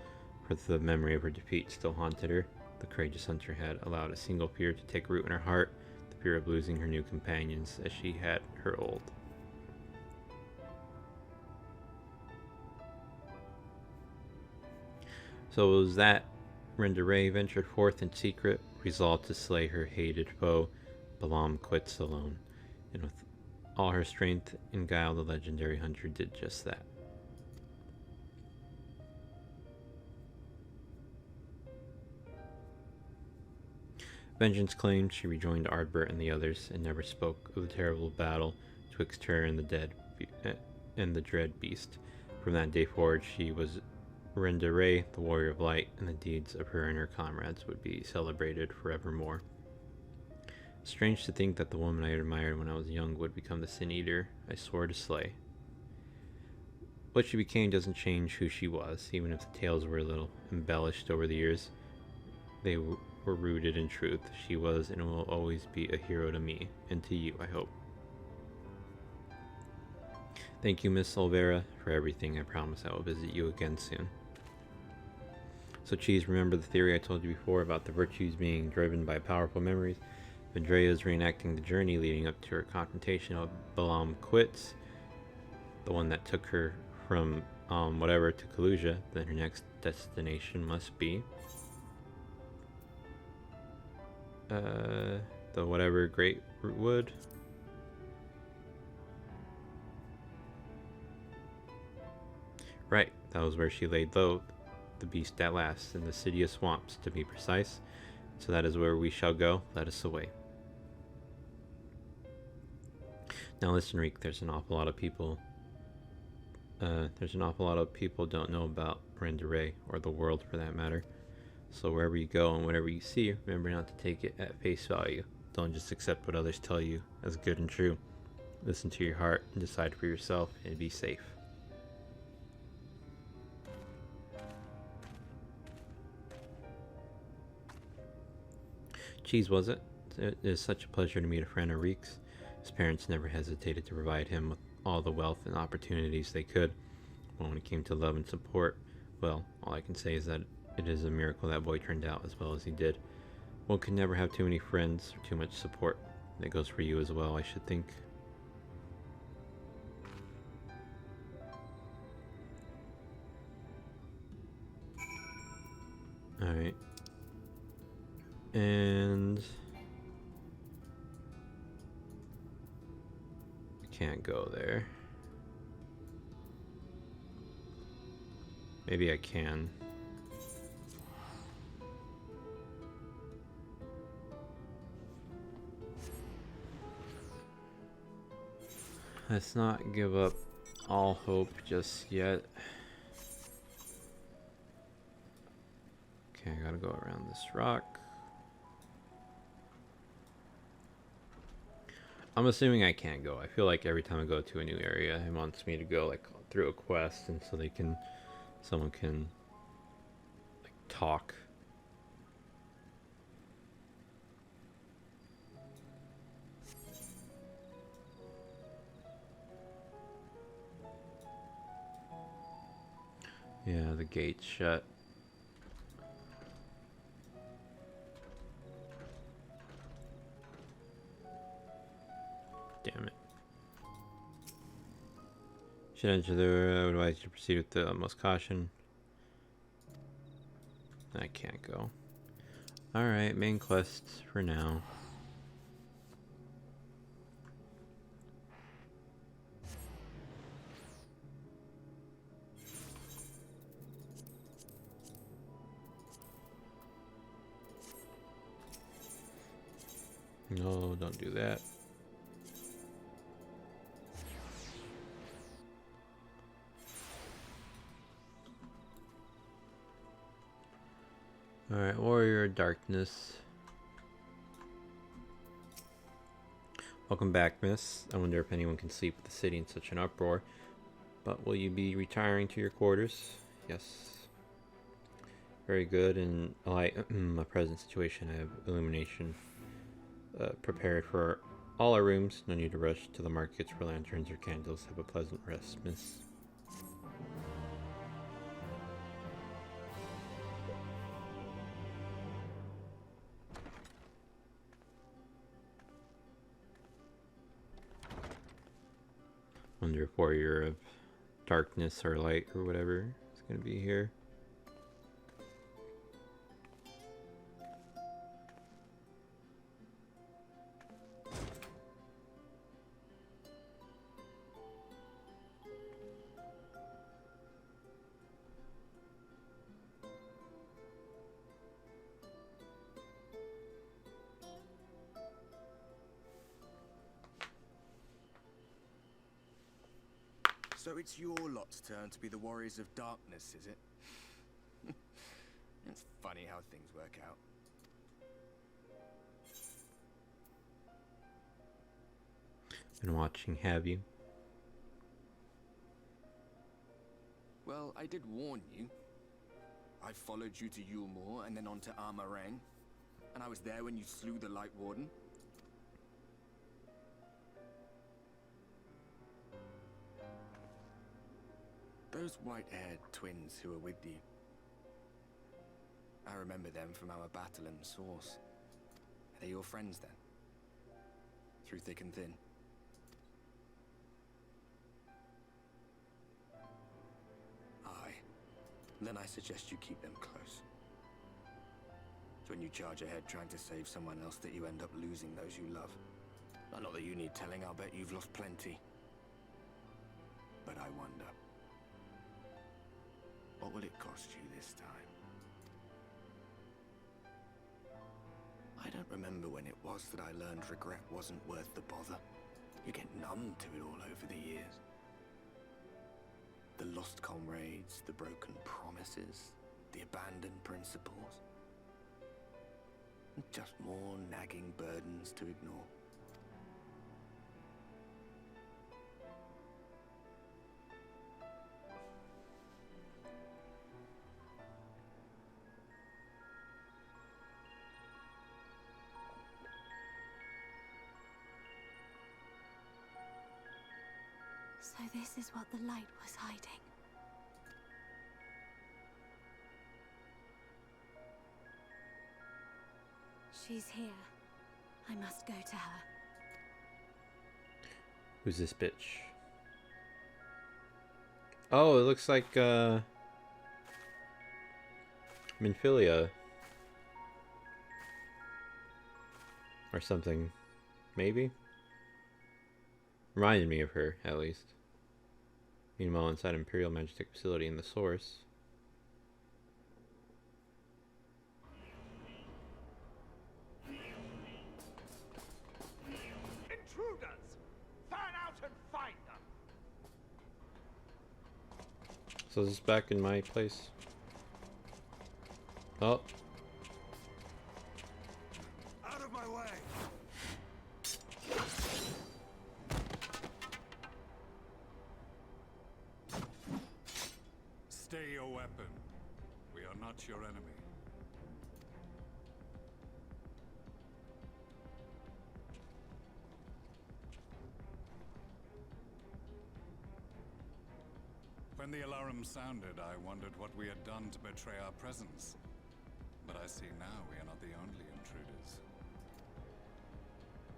for the memory of her defeat still haunted her. The courageous hunter had allowed a single fear to take root in her heart, the fear of losing her new companions as she had her old. So it was that Renda Ray ventured forth in secret, resolved to slay her hated foe. Balaam Quits alone, and with all her strength and guile, the legendary hunter did just that. Vengeance claimed, she rejoined Ardbert and the others, and never spoke of the terrible battle twixt her and the dread beast. From that day forward, she was Renda Ray, the warrior of light, and the deeds of her and her comrades would be celebrated forevermore. Strange to think that the woman I admired when I was young would become the sin eater I swore to slay. What she became doesn't change who she was, even if the tales were a little embellished over the years. They were rooted in truth. She was and will always be a hero to me, and to you, I hope. Thank you, Miss Olvera, for everything. I promise I will visit you again soon. So, Cheese, remember the theory I told you before about the virtues being driven by powerful memories? Vendrea is reenacting the journey leading up to her confrontation of Balam Quits, the one that took her from whatever to Kaluja. Then her next destination must be the whatever Great Wood. Right, that was where she laid low, the beast at last, in the city of swamps, to be precise. So that is where we shall go. Let us away. Now listen, Reek, there's an awful lot of people don't know about Rendere, or the world for that matter. So wherever you go and whatever you see, remember not to take it at face value. Don't just accept what others tell you as good and true. Listen to your heart and decide for yourself, and be safe. Cheese, was it? It is such a pleasure to meet a friend of Reek's. His parents never hesitated to provide him with all the wealth and opportunities they could. But when it came to love and support, well, all I can say is that it is a miracle that boy turned out as well as he did. One could never have too many friends or too much support. That goes for you as well, I should think. Alright. And I can't go there. Maybe I can. Let's not give up all hope just yet. Okay, I gotta go around this rock. I'm assuming I can't go. I feel like every time I go to a new area, it wants me to go like through a quest, and so someone can like talk. Yeah, the gate's shut. Damn it. Should enter the. I would advise you to proceed with the utmost caution. I can't go. Alright, main quests for now. No, don't do that. Alright, Warrior of Darkness. Welcome back, miss. I wonder if anyone can sleep with the city in such an uproar. But will you be retiring to your quarters? Yes. Very good. In my present situation, I have illumination prepared for all our rooms. No need to rush to the markets for lanterns or candles. Have a pleasant rest, miss. Wonder if Warrior of Darkness or Light or whatever is going to be here. So it's your lot's turn to be the Warriors of Darkness, is it? It's funny how things work out. Been watching, have you? Well, I did warn you. I followed you to Yulmore and then on to Armarang. And I was there when you slew the Light Warden. Those white-haired twins who were with you. I remember them from our battle in Source. Are they your friends then? Through thick and thin? Aye. Then I suggest you keep them close. It's when you charge ahead trying to save someone else that you end up losing those you love. Not that you need telling, I'll bet you've lost plenty. But I wonder, what will it cost you this time? I don't remember when it was that I learned regret wasn't worth the bother. You get numb to it all over the years. The lost comrades, the broken promises, the abandoned principles. Just more nagging burdens to ignore. So this is what the light was hiding. She's here. I must go to her. Who's this bitch? Oh, it looks like Minfilia. Or something. Maybe? Reminded me of her, at least. Meanwhile, inside Imperial Majestic Facility in the Source. Intruders! Fan out and find them! So is this back in my place? Oh. Out of my way! Stay your weapon. We are not your enemy. When the alarm sounded, I wondered what we had done to betray our presence. But I see now we are not the only intruders.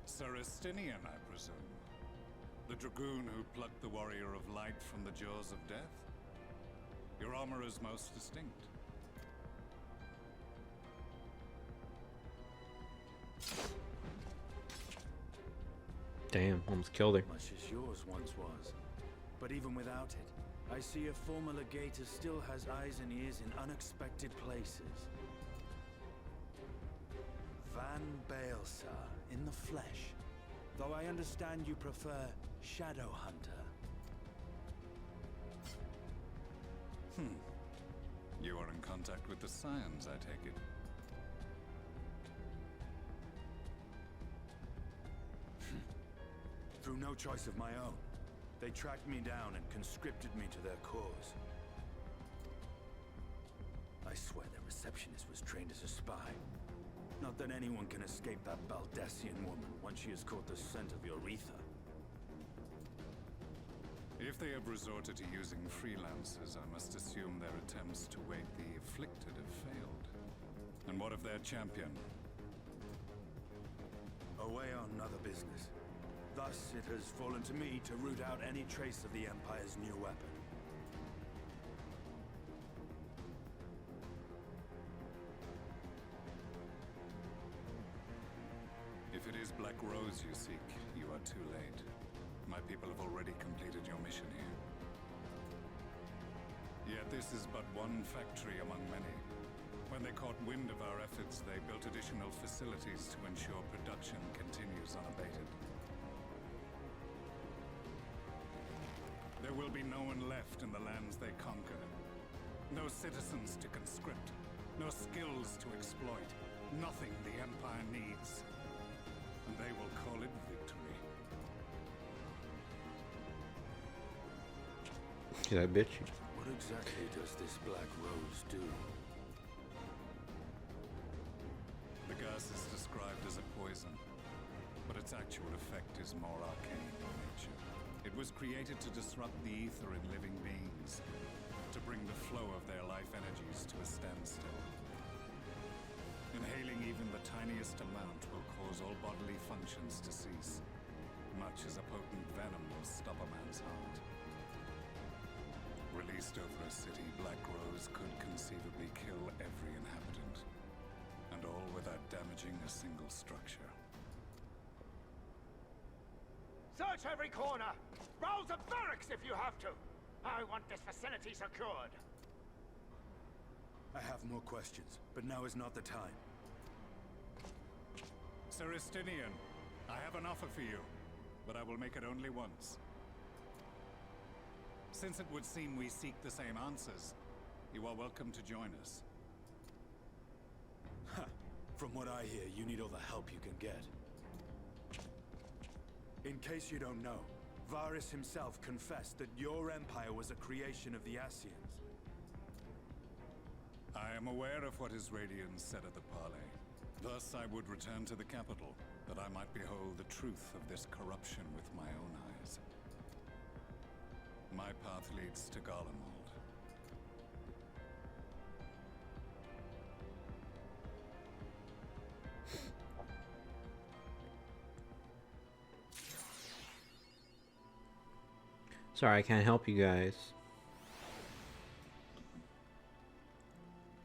Saristinian, I presume. The dragoon who plucked the warrior of light from the jaws of death? Your armor is most distinct. Damn, almost killed her. Much as yours once was. But even without it, I see a former legator still has eyes and ears in unexpected places. Van Baelsar, in the flesh. Though I understand you prefer Shadowhunter. You are in contact with the Scions, I take it. Through no choice of my own, they tracked me down and conscripted me to their cause. I swear their receptionist was trained as a spy. Not that anyone can escape that Baldassian woman once she has caught the scent of your ether. If they have resorted to using freelancers, I must assume their attempts to wake the afflicted have failed. And what of their champion? Away on other business. Thus, it has fallen to me to root out any trace of the Empire's new weapon. If it is Black Rose you seek, you are too late. My people have already completed your mission here. Yet this is but one factory among many. When they caught wind of our efforts, they built additional facilities to ensure production continues unabated. There will be no one left in the lands they conquer. No citizens to conscript. No skills to exploit. Nothing the Empire needs. And they will call it victory. See that bitch? What exactly does this black rose do? The gas is described as a poison, but its actual effect is more arcane in nature. It was created to disrupt the ether in living beings, to bring the flow of their life energies to a standstill. Inhaling even the tiniest amount will cause all bodily functions to cease, much as a potent venom will stop a man's heart. Released over a city, Black Rose could conceivably kill every inhabitant, and all without damaging a single structure. Search every corner! Rouse the barracks if you have to! I want this vicinity secured! I have more questions, but now is not the time. Sir Estinian, I have an offer for you, but I will make it only once. Since it would seem we seek the same answers, you are welcome to join us. Ha! From what I hear, you need all the help you can get. In case you don't know, Varys himself confessed that your empire was a creation of the Ascians. I am aware of what his Radiance said at the parley. Thus I would return to the capital, that I might behold the truth of this corruption with my own eyes. My path leads to Garlemald. Sorry, I can't help you guys.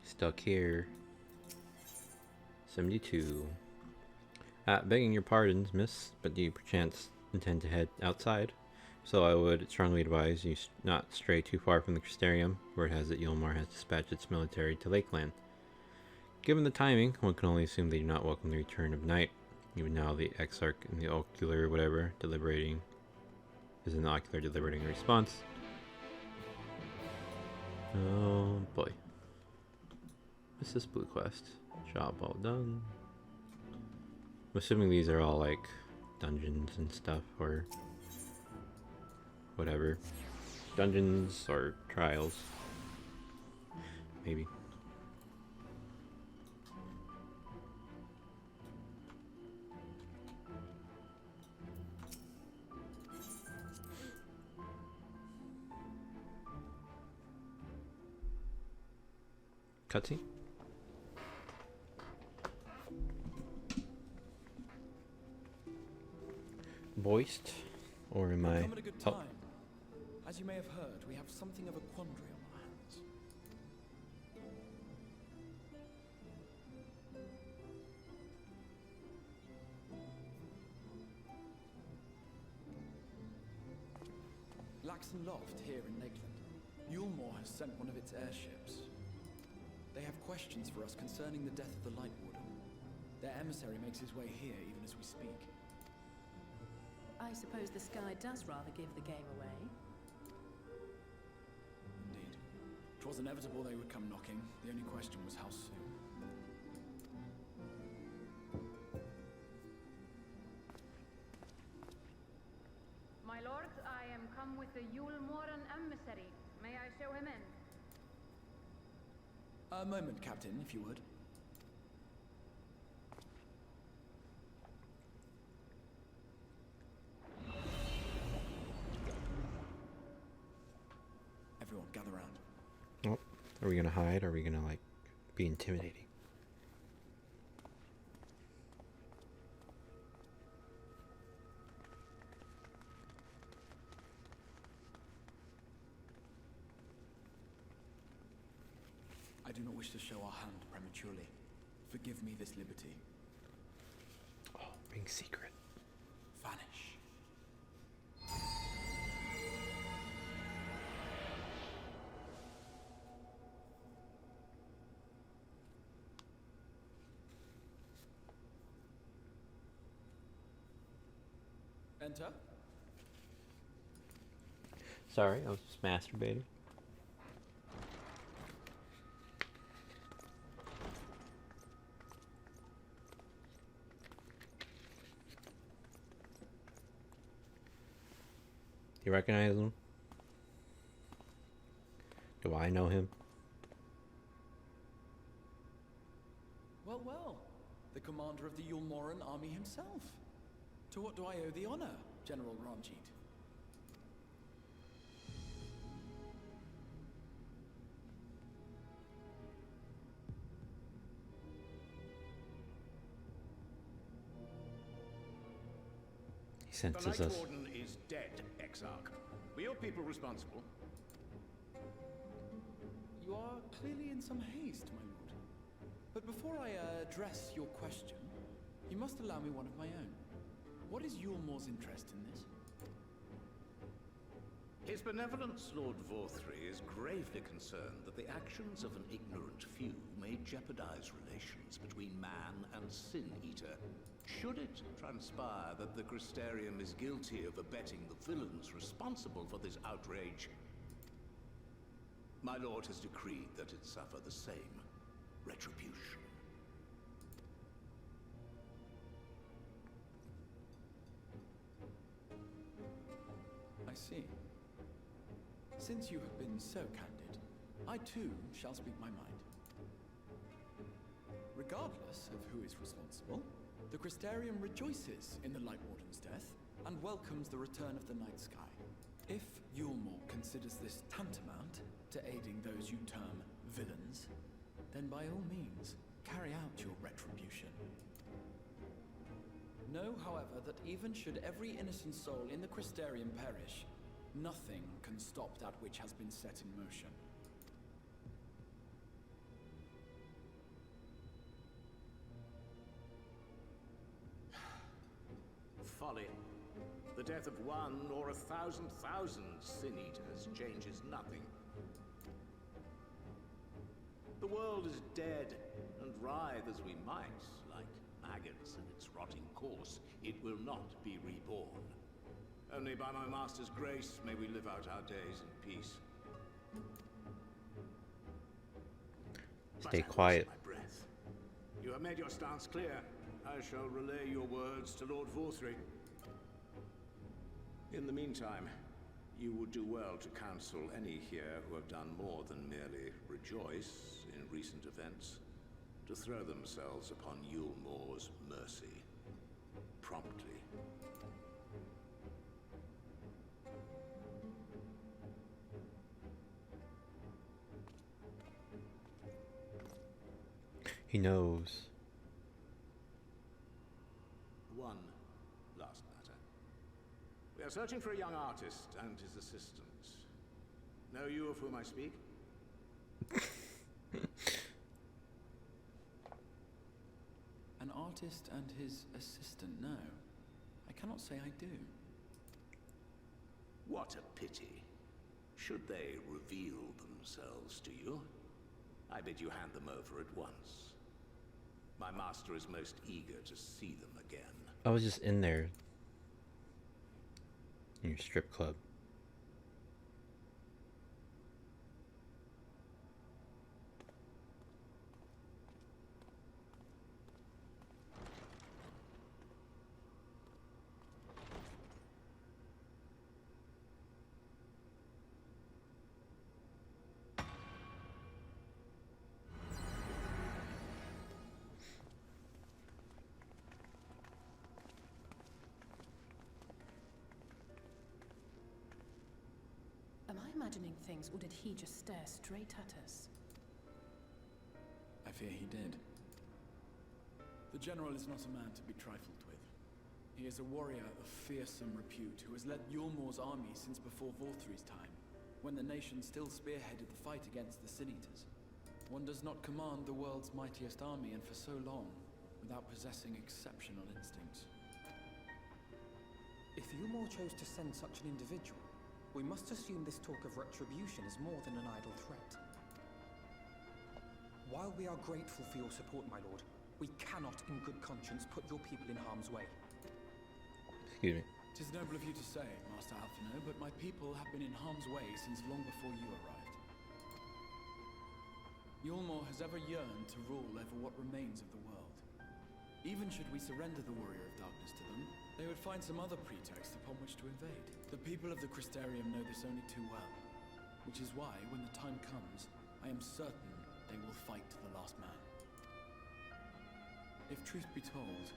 Stuck here. 72. Begging your pardons, miss, but do you perchance intend to head outside? So I would strongly advise you not stray too far from the Crystarium, where it has that Yulmar has dispatched its military to Lakeland. Given the timing, one can only assume they do not welcome the return of night. Even now, the Exarch and the Ocular whatever deliberating is an Ocular deliberating a response. Oh boy. What's this blue quest? Job all done. I'm assuming these are all like dungeons and stuff, or whatever. Dungeons or trials. Maybe. Cutscene? Voiced? Or am I? Come at a good time. As you may have heard, we have something of a quandary on our hands. Laxon Loft here in Lakeland. Yulmore has sent one of its airships. They have questions for us concerning the death of the Light Warden. Their emissary makes his way here even as we speak. I suppose the sky does rather give the game away. Indeed. It was inevitable they would come knocking. The only question was how soon. My lord, I am come with the Yulmoran emissary. May I show him in? A moment, Captain, if you would. Everyone, gather round. Oh, are we gonna hide? Or are we gonna like be intimidating? I do not wish to show our hand prematurely. Forgive me this liberty. Oh, being secret. Vanish. Enter. Sorry, I was just masturbating. You recognize him? I know him. Well, well. The commander of the Yulmoran army himself. To what do I owe the honor, General Ranjit? He senses the Night us. Warden is dead, Exarch. Were your people responsible? You are clearly in some haste, my lord. But before I address your question, you must allow me one of my own. What is Yulmor's interest in this? His benevolence, Lord Vorthri, is gravely concerned that the actions of an ignorant few may jeopardize relations between man and Sin Eater. Should it transpire that the Crystarium is guilty of abetting the villains responsible for this outrage, my lord has decreed that it suffer the same retribution. I see. Since you have been so candid, I too shall speak my mind. Regardless of who is responsible, the Crystarium rejoices in the Light Warden's death and welcomes the return of the night sky. If Yulmor considers this tantamount to aiding those you term villains, then by all means, carry out your retribution. Know, however, that even should every innocent soul in the Crystarium perish, nothing can stop that which has been set in motion. Folly. The death of one or 1,000,000 Sin Eaters changes nothing. The world is dead, and writhe as we might, like maggots in its rotting course, it will not be reborn. Only by my master's grace may we live out our days in peace. Stay But I quiet. lost my breath. You have made your stance clear. I shall relay your words to Lord Vorthri. In the meantime, you would do well to counsel any here who have done more than merely rejoice in recent events, to throw themselves upon Yulmor's mercy, promptly. He knows. One last matter. We are searching for a young artist and his assistant. Know you of whom I speak? An artist and his assistant, no. I cannot say I do. What a pity. Should they reveal themselves to you, I bid you hand them over at once. My master is most eager to see them again. I was just in there. In your strip club. Am I imagining things, or did he just stare straight at us? I fear he did. The General is not a man to be trifled with. He is a warrior of fearsome repute who has led Yulmor's army since before Vorthri's time, when the nation still spearheaded the fight against the Sin Eaters. One does not command the world's mightiest army, and for so long, without possessing exceptional instincts. If Yulmor chose to send such an individual, we must assume this talk of retribution is more than an idle threat. While we are grateful for your support, my lord, we cannot in good conscience put your people in harm's way. Excuse me. It is noble of you to say, Master Alphino, but my people have been in harm's way since long before you arrived. Yulmor has ever yearned to rule over what remains of the world. Even should we surrender the Warrior of Darkness to them, they would find some other pretext upon which to invade. The people of the Crystarium know this only too well. which is why, when the time comes, I am certain they will fight to the last man. If truth be told,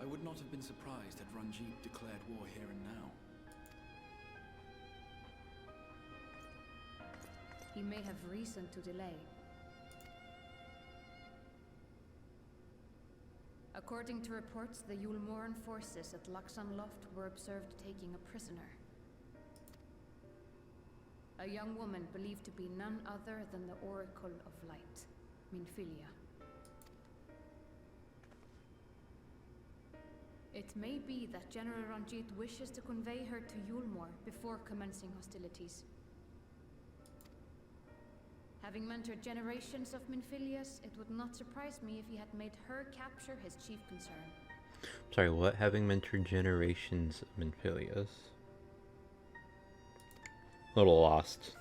I would not have been surprised had Ranjit declared war here and now. He may have reason to delay. According to reports, the Yulmoran forces at Laxan Loft were observed taking a prisoner. A young woman believed to be none other than the Oracle of Light, Minfilia. It may be that General Ranjit wishes to convey her to Yulmor before commencing hostilities. Having mentored generations of Minfilias, it would not surprise me if he had made her capture his chief concern. Sorry, what? Having mentored generations of Minfilias? A little lost.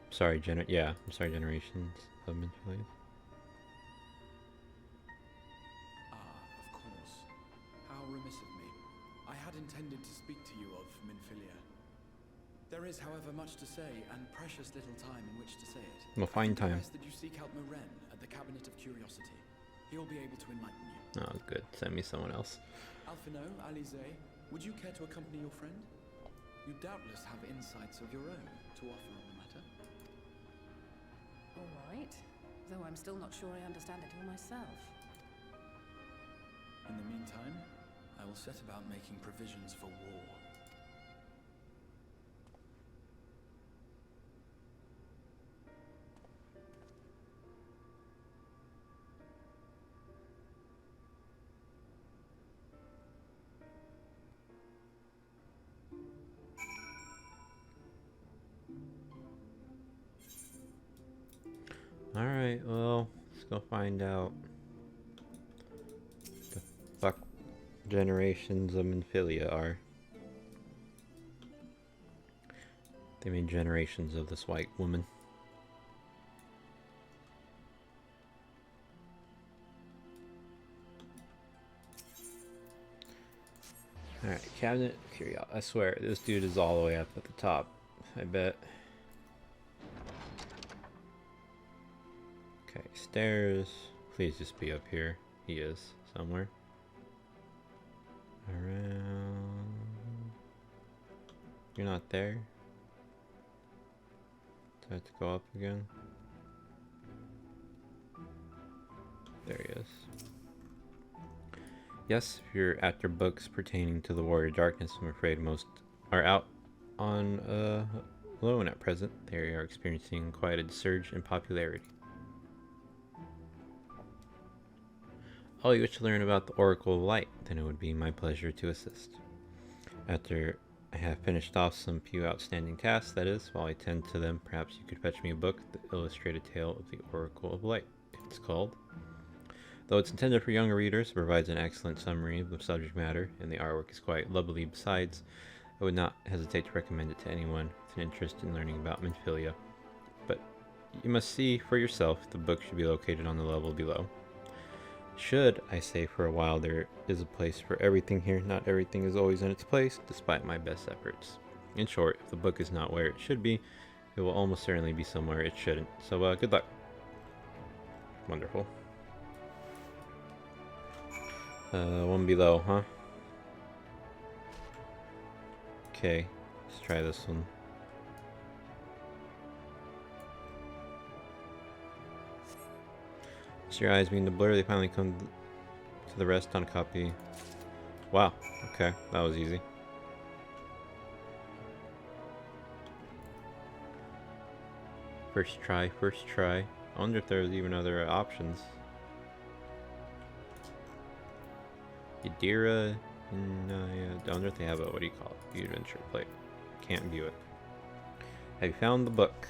Sorry, I'm sorry, generations of Minfilias. Of course. How remiss of me. I had intended to speak to you of Minfilia. There is, however, much to say, and precious little time in which to say it. We'll find time. That you seek out Moren at the Cabinet of Curiosity. He'll be able to enlighten you. Oh, good. Send me someone else. Alphino, Alize, would you care to accompany your friend? You doubtless have insights of your own to offer on the matter. All right. Though I'm still not sure I understand it all myself. In the meantime, I will set about making provisions for war. Alright, well, let's go find out the fuck generations of Minfilia are. They mean generations of this white woman. Alright, Cabinet of Curiosity. I swear, this dude is all the way up at the top. I bet. Okay, stairs. Please just be up here. He is somewhere. Around. You're not there? Do I have to go up again? There he is. Yes, if you're after books pertaining to the Warrior Darkness, I'm afraid most are out on loan at present. They are experiencing quite a surge in popularity. Oh, you wish to learn about the Oracle of Light? Then it would be my pleasure to assist. After I have finished off some few outstanding tasks, that is, while I tend to them, perhaps you could fetch me a book, The Illustrated Tale of the Oracle of Light, it's called. Though it's intended for younger readers, it provides an excellent summary of the subject matter, and the artwork is quite lovely besides. I would not hesitate to recommend it to anyone with an interest in learning about Minfilia. But you must see for yourself. The book should be located on the level below. Should I say for a while, there is a place for everything here. Not everything is always in its place, despite my best efforts. In short, if the book is not where it should be, it will almost certainly be somewhere it shouldn't. So good luck. Wonderful. One below, huh? Okay, let's try this one. So your eyes begin to blur, they finally come to the rest on a copy. Wow, okay, that was easy. First try, first try. I wonder if there's even other options. Yadira, I wonder if they have a, what do you call it? View adventure plate. Can't view it. Have you found the book?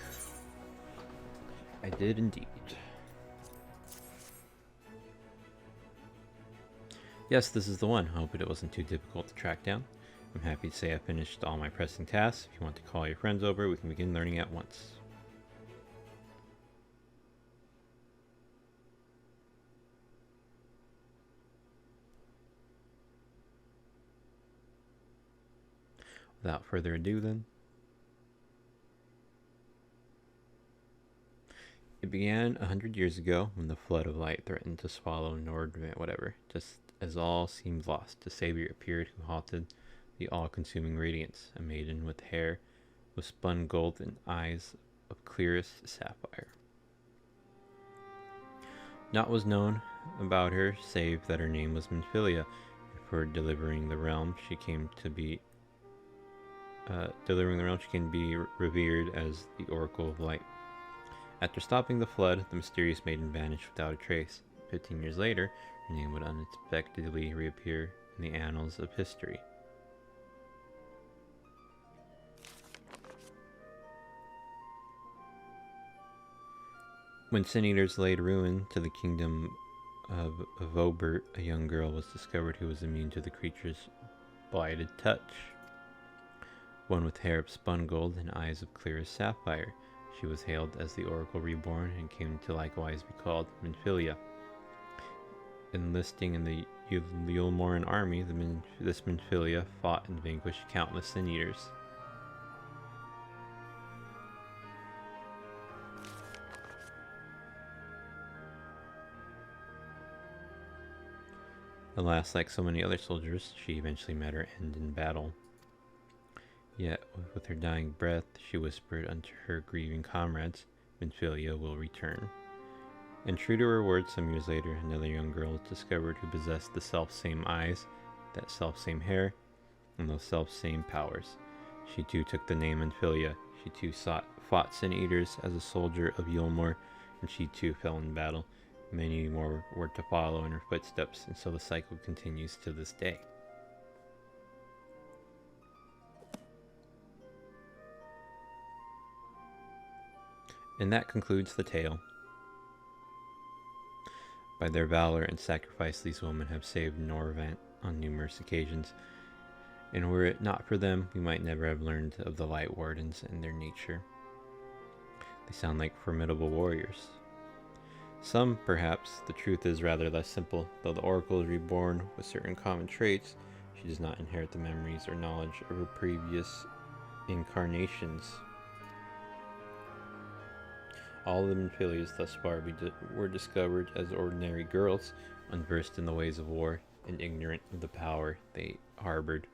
I did indeed. Yes, this is the one. I hope it wasn't too difficult to track down. I'm happy to say I finished all my pressing tasks. If you want to call your friends over, we can begin learning at once. Without further ado then, it began 100 years ago when the flood of light threatened to swallow whatever. Just as all seemed lost, a savior appeared who halted the all-consuming radiance, a maiden with hair with spun gold and eyes of clearest sapphire. Naught was known about her save that her name was Minfilia, and for delivering the realm she came to be revered as the Oracle of Light. After stopping the flood, the mysterious maiden vanished without a trace. 15 years later, her name would unexpectedly reappear in the annals of history. When Sin Eaters laid ruin to the kingdom of Vobert, a young girl was discovered who was immune to the creature's blighted touch. One with hair of spun gold and eyes of clearest sapphire. She was hailed as the Oracle Reborn and came to likewise be called Minfilia. Enlisting in the Yulmoran army, this Minfilia fought and vanquished countless Sin Eaters. Alas, like so many other soldiers, she eventually met her end in battle. Yet, with her dying breath, she whispered unto her grieving comrades, Minfilia will return. And true to her words, some years later, another young girl was discovered who possessed the self-same eyes, that self-same hair, and those self-same powers. She too took the name Minfilia. She too fought Sin Eaters as a soldier of Yulmor, and she too fell in battle. Many more were to follow in her footsteps, and so the cycle continues to this day. And that concludes the tale. By their valor and sacrifice, these women have saved Norvant on numerous occasions, and were it not for them, we might never have learned of the Light Wardens and their nature. They sound like formidable warriors. Some, perhaps, the truth is rather less simple. Though the Oracle is reborn with certain common traits, she does not inherit the memories or knowledge of her previous incarnations. All the Minfilias thus far were discovered as ordinary girls, unversed in the ways of war and ignorant of the power they harbored.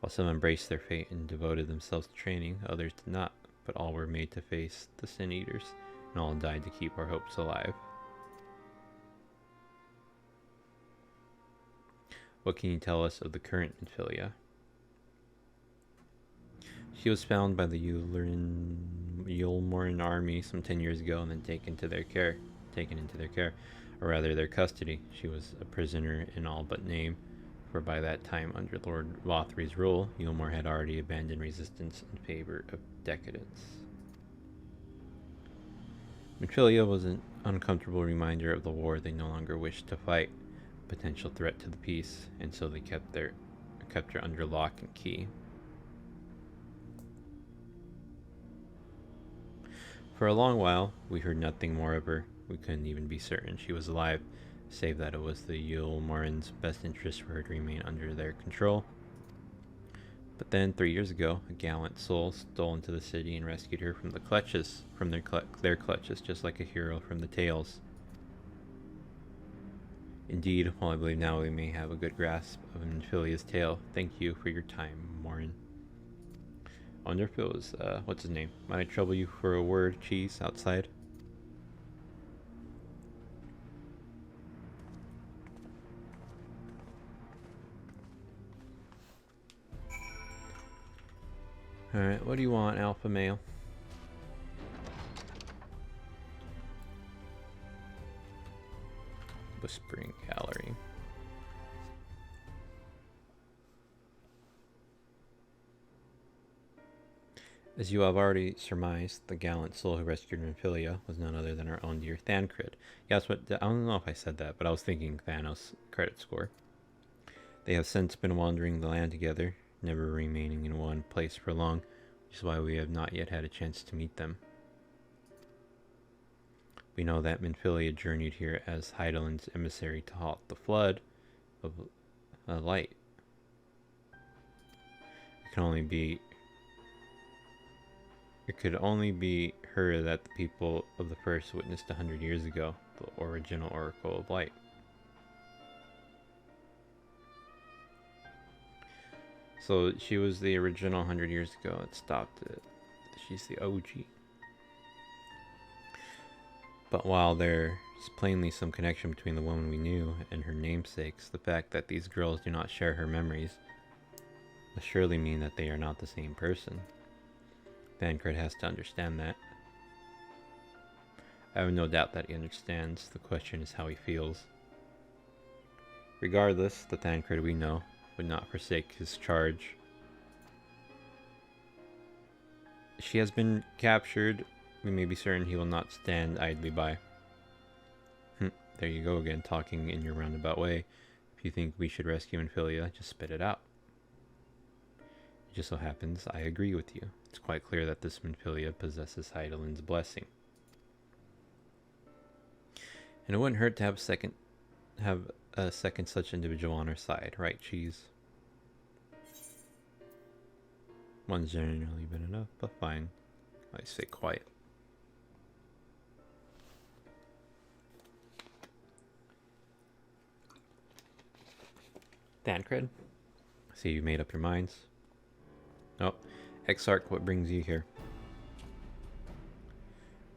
While some embraced their fate and devoted themselves to training, others did not, but all were made to face the Sin Eaters, and all died to keep our hopes alive. What can you tell us of the current Minfilia? She was found by the Yulmoran army some 10 years ago and then taken into their care, or rather their custody. She was a prisoner in all but name, for by that time, under Lord Lothry's rule, Yulmor had already abandoned resistance in favor of decadence. Minfilia was an uncomfortable reminder of the war they no longer wished to fight, a potential threat to the peace, and so they kept her under lock and key. For a long while, we heard nothing more of her. We couldn't even be certain she was alive, save that it was the Yulmorans' best interest for her to remain under their control. But then, 3 years ago, a gallant soul stole into the city and rescued her from their clutches, just like a hero from the tales. Indeed, while I believe now we may have a good grasp of Minfilia's tale, thank you for your time, Morin. I wonder if it was, what's his name? Might I trouble you for a word, Cheese, outside? Alright, what do you want, alpha male? Whispering Gallery. As you have already surmised, the gallant soul who rescued Minfilia was none other than our own dear Thancred. Yeah, that's what, I don't know if I said that, but I was thinking Thanos credit score. They have since been wandering the land together, never remaining in one place for long, which is why we have not yet had a chance to meet them. We know that Minfilia journeyed here as Heidelin's emissary to halt the flood of light. can only be it could only be her that the people of the first witnessed 100 years ago, the original Oracle of Light. So she was the original 100 years ago. It stopped it. She's the OG. But while there's plainly some connection between the woman we knew and her namesakes, the fact that these girls do not share her memories must surely mean that they are not the same person. Thancred has to understand that. I have no doubt that he understands. The question is how he feels. Regardless, the Thancred we know would not forsake his charge. She has been captured. We may be certain he will not stand idly by. There you go again, talking in your roundabout way. If you think we should rescue Minfilia, just spit it out. It just so happens I agree with you. It's quite clear that this Minfilia possesses Heidelin's blessing. And it wouldn't hurt to have a second such individual on our side, right, Cheese? One's generally been enough, but fine. I stay quiet. Thancred, see you made up your minds. Oh, Exarch, what brings you here?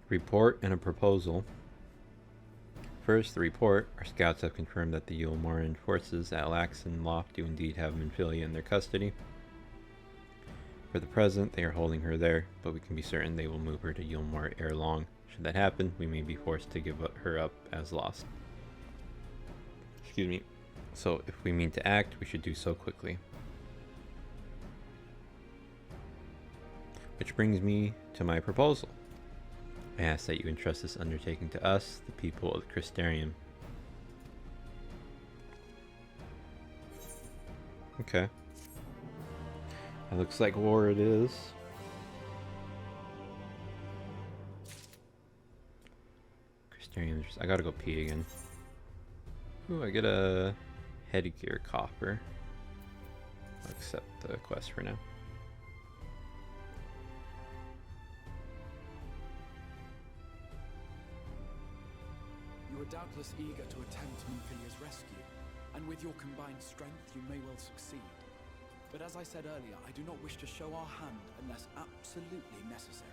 Report and a proposal. First, the report. Our scouts have confirmed that the Yulmoran forces at Laxon Loft do indeed have Minfilia in their custody. For the present, they are holding her there, but we can be certain they will move her to Yulmor ere long. Should that happen, we may be forced to give her up as lost. Excuse me. So, if we mean to act, we should do so quickly. Which brings me to my proposal. I ask that you entrust this undertaking to us, the people of the Crystarium. Okay. It looks like war it is. Crystarium, I gotta go pee again. Ooh, I get a headgear copper. I'll accept the quest for now. You are doubtless eager to attempt Minfilia's rescue, and with your combined strength you may well succeed. But as I said earlier, I do not wish to show our hand unless absolutely necessary.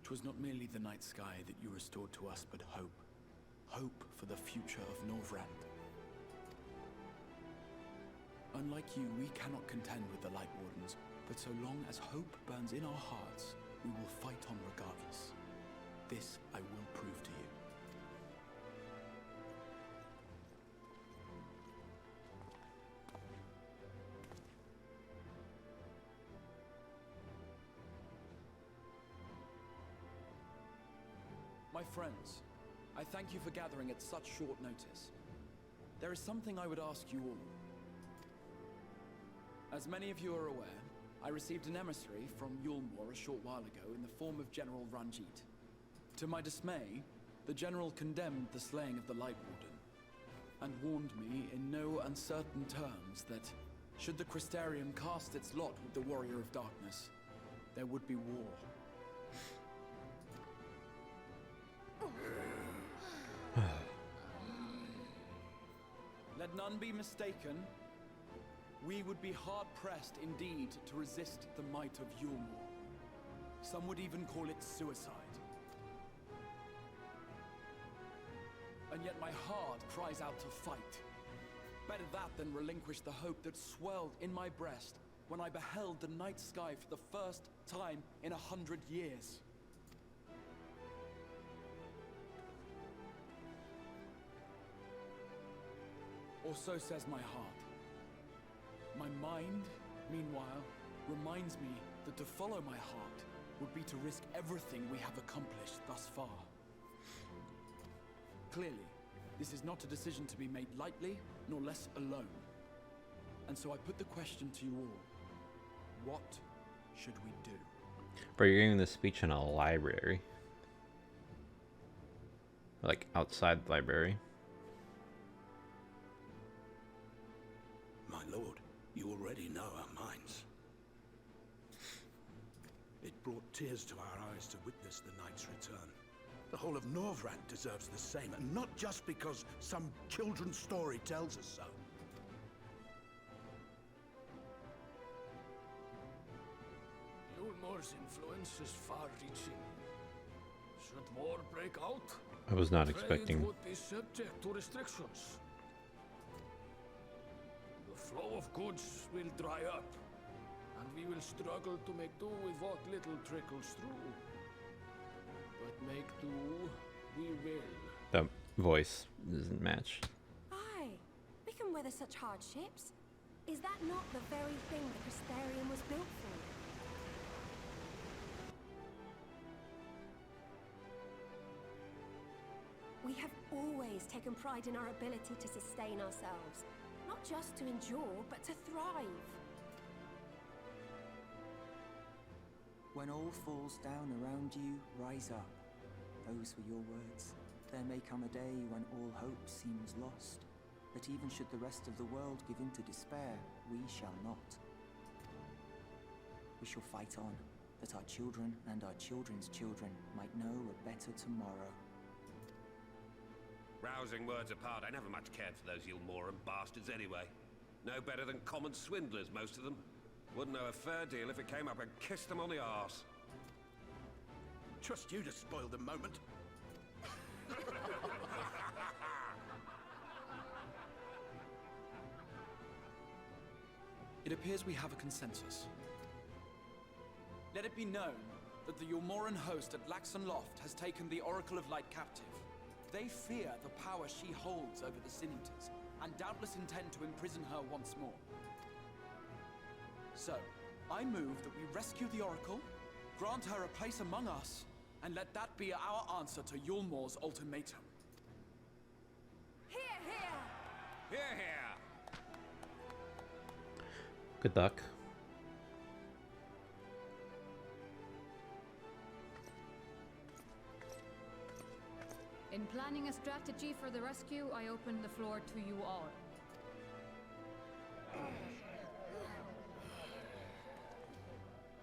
Twas not merely the night sky that you restored to us, but hope. Hope for the future of Norvrand. Unlike you, we cannot contend with the Light Wardens, but so long as hope burns in our hearts, we will fight on regardless. This I will prove to you. My friends, I thank you for gathering at such short notice. There is something I would ask you all. As many of you are aware, I received an emissary from Yulmor a short while ago in the form of General Ranjit. To my dismay, the General condemned the slaying of the Light Warden, and warned me in no uncertain terms that, should the Crystarium cast its lot with the Warrior of Darkness, there would be war. Let none be mistaken. We would be hard-pressed indeed to resist the might of Yulmor. Some would even call it suicide. And yet my heart cries out to fight. Better that than relinquish the hope that swelled in my breast when I beheld the night sky for the first time in 100 years. Or so says my heart. My mind, meanwhile, reminds me that to follow my heart would be to risk everything we have accomplished thus far. Clearly, this is not a decision to be made lightly, nor less alone. And so I put the question to you all. What should we do? Bro, you're giving this speech in a library. Like, outside the library. My lord, you already know our minds. It brought tears to our eyes to witness the knight's return. The whole of Norvrand deserves the same, and not just because some children's story tells us so. Yulmor's influence is far-reaching. Should war break out, I was not trade expecting. would be subject to restrictions. The flow of goods will dry up, and we will struggle to make do with what little trickles through. But make do, we will. The voice doesn't match. Aye, we can weather such hardships. Is that not the very thing the Crystarium was built for? We have always taken pride in our ability to sustain ourselves. Not just to endure, but to thrive. When all falls down around you, rise up. Those were your words. There may come a day when all hope seems lost. But even should the rest of the world give in to despair, we shall not. We shall fight on, that our children and our children's children might know a better tomorrow. Rousing words apart, I never much cared for those Yulmoran bastards anyway. No better than common swindlers, most of them. Wouldn't know a fair deal if it came up and kissed them on the arse. Trust you to spoil the moment. It appears we have a consensus. Let it be known that the Yulmoran host at Laxon Loft has taken the Oracle of Light captive. They fear the power she holds over the Sin Eaters, and doubtless intend to imprison her once more. So, I move that we rescue the Oracle, grant her a place among us, and let that be our answer to Yulmor's ultimatum. Hear, hear! Hear, hear! Good luck. In planning a strategy for the rescue, I open the floor to you all.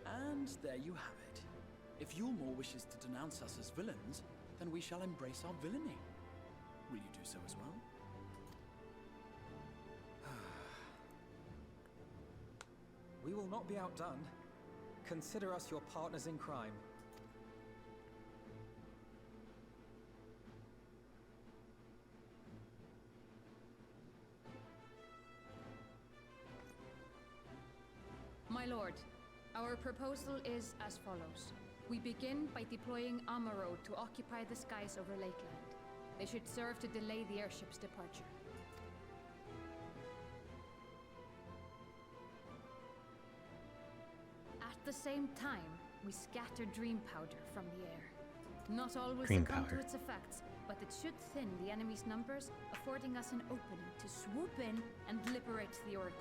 And there you have it. If Yulmor wishes to denounce us as villains, then we shall embrace our villainy. Will you do so as well? We will not be outdone. Consider us your partners in crime. My lord, our proposal is as follows. We begin by deploying Amaro to occupy the skies over Lakeland. They should serve to delay the airship's departure. At the same time, we scatter dream powder from the air. Not all will Dream succumb powder. to its effects, but it should thin the enemy's numbers, affording us an opening to swoop in and liberate the Oracle.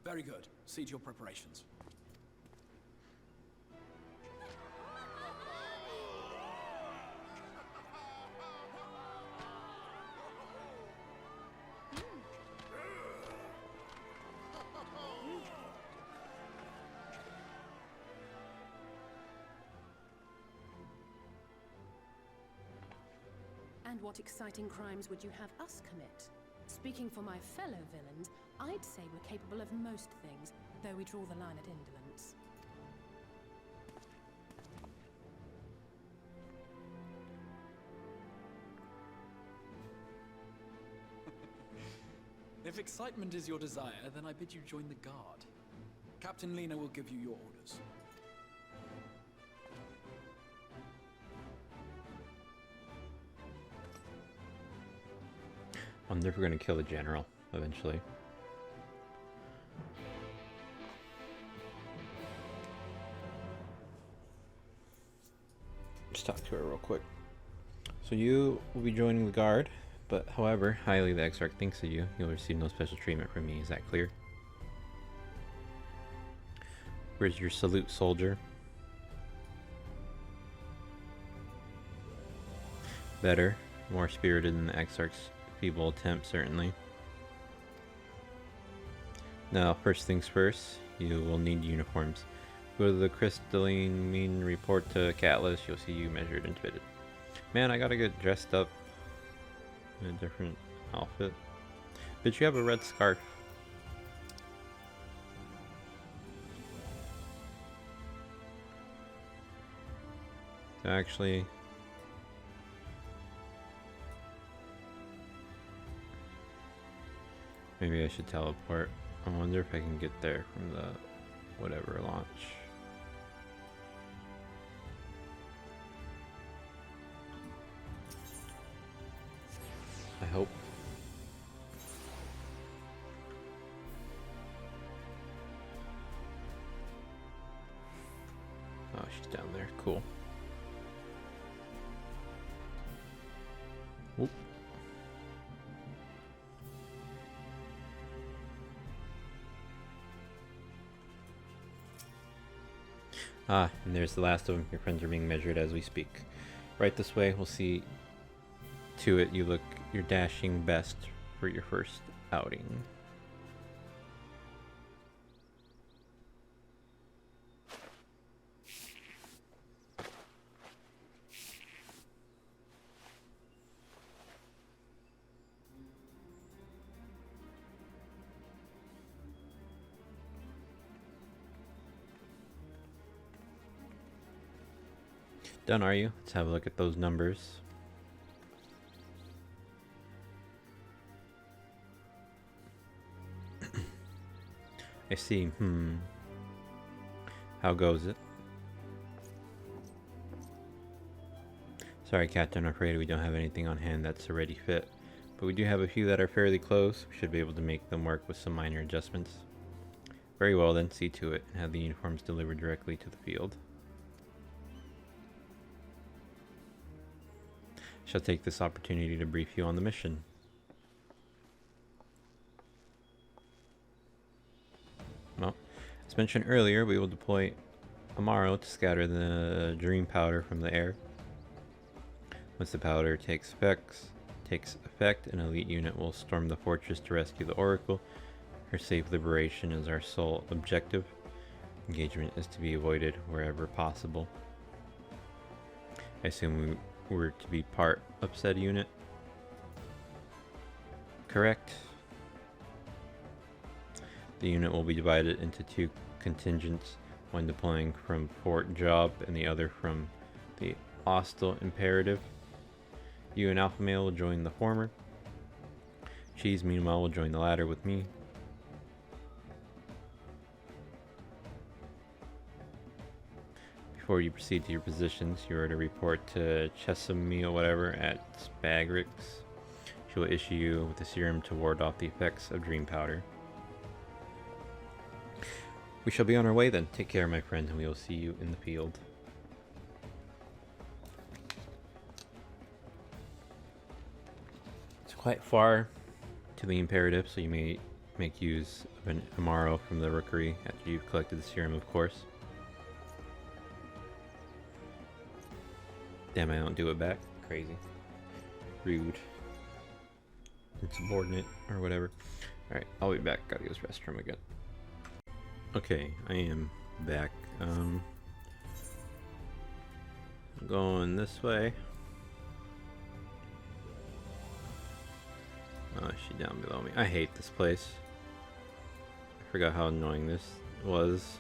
Very good. See to your preparations. And what exciting crimes would you have us commit? Speaking for my fellow villains, I'd say we're capable of most things, though we draw the line at indolence. If excitement is your desire, then I bid you join the guard. Captain Lena will give you your orders. I'm never going to kill the general eventually. Just talk to her real quick. So you will be joining the guard, But however highly the Exarch thinks of you, you'll receive no special treatment from me. Is that clear? Where's your salute, soldier? Better. More spirited than the Exarch's feeble attempt, certainly. Now, first things first, you will need uniforms. Go to the crystalline mean report to Catless. You'll see you measured and fitted. Man, I gotta get dressed up in a different outfit. But you have a red scarf. Actually, maybe I should teleport. I wonder if I can get there from the whatever launch. I hope. Oh, she's down there. Cool. Whoop. Ah, and there's the last of them. Your friends are being measured as we speak. Right this way. We'll see to it you look your dashing best for your first outing. Done, are you? Let's have a look at those numbers. I see. How goes it? Sorry, Captain. I'm afraid we don't have anything on hand that's already fit. But we do have a few that are fairly close. We should be able to make them work with some minor adjustments. Very well then, see to it and have the uniforms delivered directly to the field. Shall take this opportunity to brief you on the mission. Well, as mentioned earlier, we will deploy Amaro to scatter the dream powder from the air. Once the powder takes effect, an elite unit will storm the fortress to rescue the Oracle. Her safe liberation is our sole objective. Engagement is to be avoided wherever possible. I assume we were to be part of said unit. Correct. The unit will be divided into two contingents, one deploying from Fort Job and the other from the Hostile Imperative. You and Alpha Male will join the former. Cheese, meanwhile, will join the latter with me. Before you proceed to your positions, you are to report to Chesame or whatever at Spagrix. She will issue you with a serum to ward off the effects of dream powder. We shall be on our way then. Take care, my friend, and we will see you in the field. It's quite far to the Imperative, so you may make use of an Amaro from the Rookery after you've collected the serum, of course. Damn, I don't do it back. Crazy. Rude. Insubordinate, or whatever. Alright, I'll be back. Gotta use restroom again. Okay, I am back. I'm going this way. Oh, she's down below me. I hate this place. I forgot how annoying this was.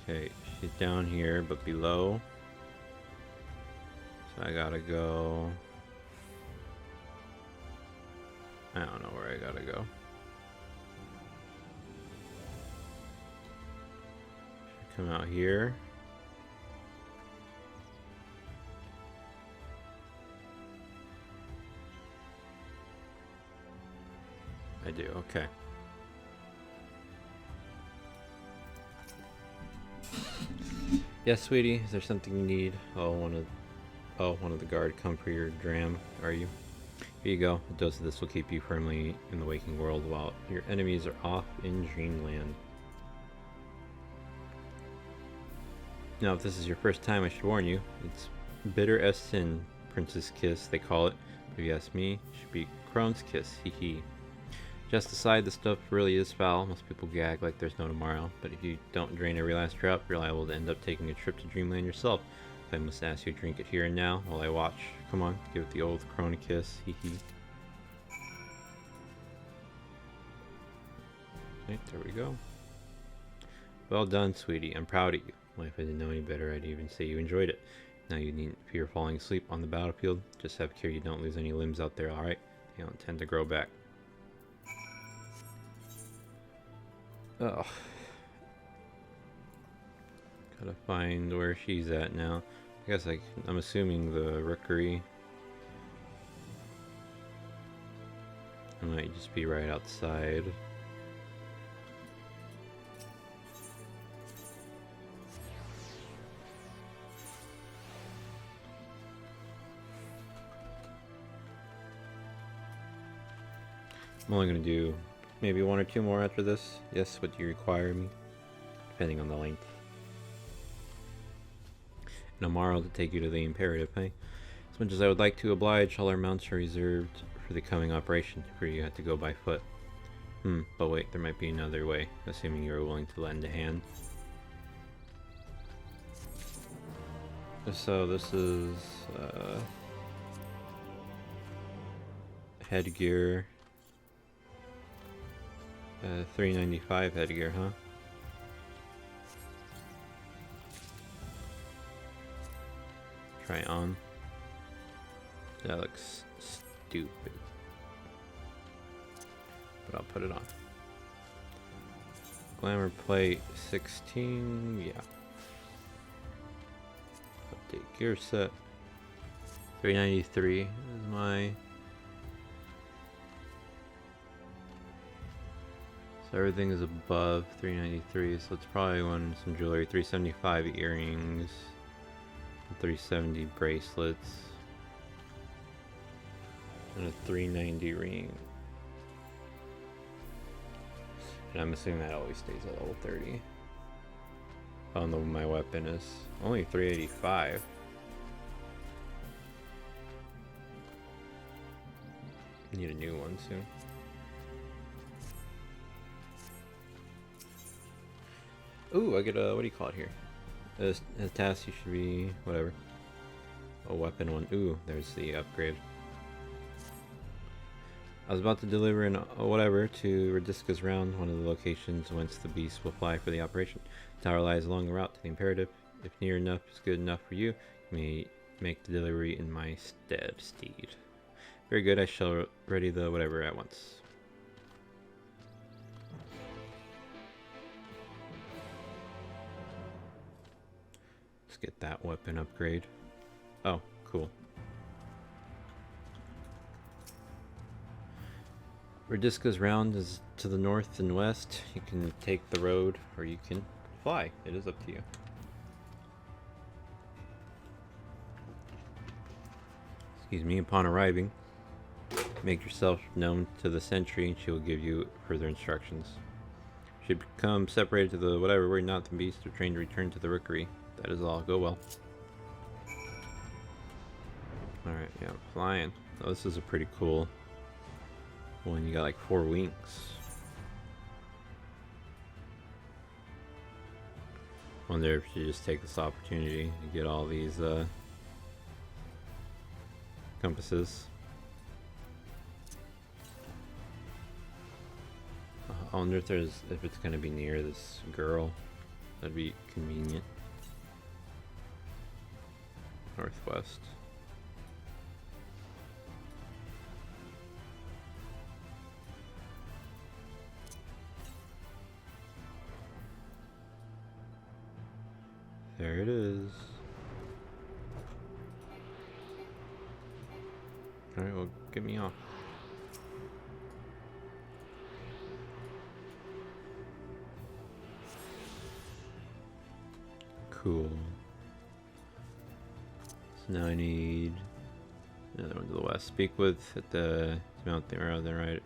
Okay, she's down here, but below. So I gotta go. I don't know where I gotta go. Come out here. I do, okay. Yes, sweetie, is there something you need? Oh, one of Oh, one of the guard come for your dram, are you? Here you go. A dose of this will keep you firmly in the waking world while your enemies are off in dreamland. Now, if this is your first time, I should warn you, it's bitter as sin, Prince's Kiss, they call it. But if you ask me, it should be Crone's Kiss, hee hee. Just aside, the stuff really is foul. Most people gag like there's no tomorrow. But if you don't drain every last drop, you're liable to end up taking a trip to dreamland yourself. I must ask you to drink it here and now while I watch. Come on, give it the old Crone a kiss, hee hee. Right, there we go. Well done, sweetie. I'm proud of you. Well, if I didn't know any better, I'd even say you enjoyed it. Now you needn't fear falling asleep on the battlefield. Just have care you don't lose any limbs out there, alright? They don't tend to grow back. Oh. Gotta find where she's at now. I guess I'm assuming the rookery. It might just be right outside. I'm only going to do maybe 1 or 2 more after this. Yes, what you require me, depending on the length. And tomorrow to take you to the Imperative, hey? As much as I would like to oblige, all our mounts are reserved for the coming operation, for you have to go by foot. But wait, there might be another way, assuming you are willing to lend a hand. So this is headgear. 395 headgear, huh? Try on. That looks stupid. But I'll put it on. Glamour plate 16, yeah. Update gear set. 393 is my... So everything is above 393, so it's probably some jewelry. 375 earrings. 370 bracelets. And a 390 ring. And I'm assuming that always stays at level 30. Oh no, my weapon is only 385. Need a new one soon. Ooh, I get a, what do you call it here? As a task, you should be, whatever. A weapon one. Ooh, there's the upgrade. I was about to deliver an whatever to Radisca's Round, one of the locations whence the beast will fly for the operation. The tower lies along the route to the Imperative. If near enough is good enough for you, you may make the delivery in my steed. Very good, I shall ready the whatever at once. Let's get that weapon upgrade. Oh, cool. Radisca's Round is to the north and west. You can take the road or you can fly. It is up to you. Excuse me. Upon arriving, make yourself known to the sentry and she will give you further instructions. Should become separated to the whatever, worry not, the beast or train to return to the rookery. That is all. Go well. Alright, yeah, flying. Oh, this is a pretty cool one. You got like 4 wings. Wonder if you just take this opportunity to get all these compasses. I wonder if it's gonna be near this girl. That'd be convenient. Northwest. There it is. Alright, well, get me off. Cool. So now I need another one to the west. Speak with at the mountain around there, right?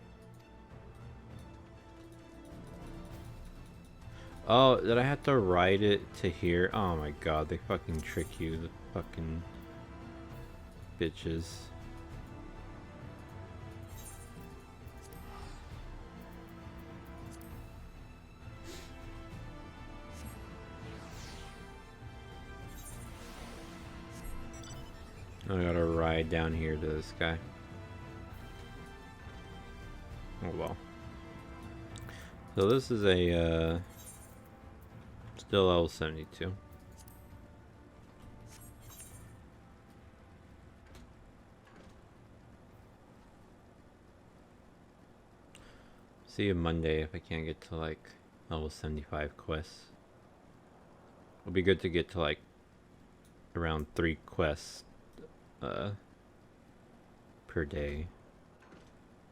Oh, did I have to ride it to here? Oh my god, they fucking trick you, the fucking bitches. I gotta ride down here to this guy. Oh well. So this is a still level 72. See you Monday if I can't get to like level 75 quests. It'll be good to get to like around 3 quests per day.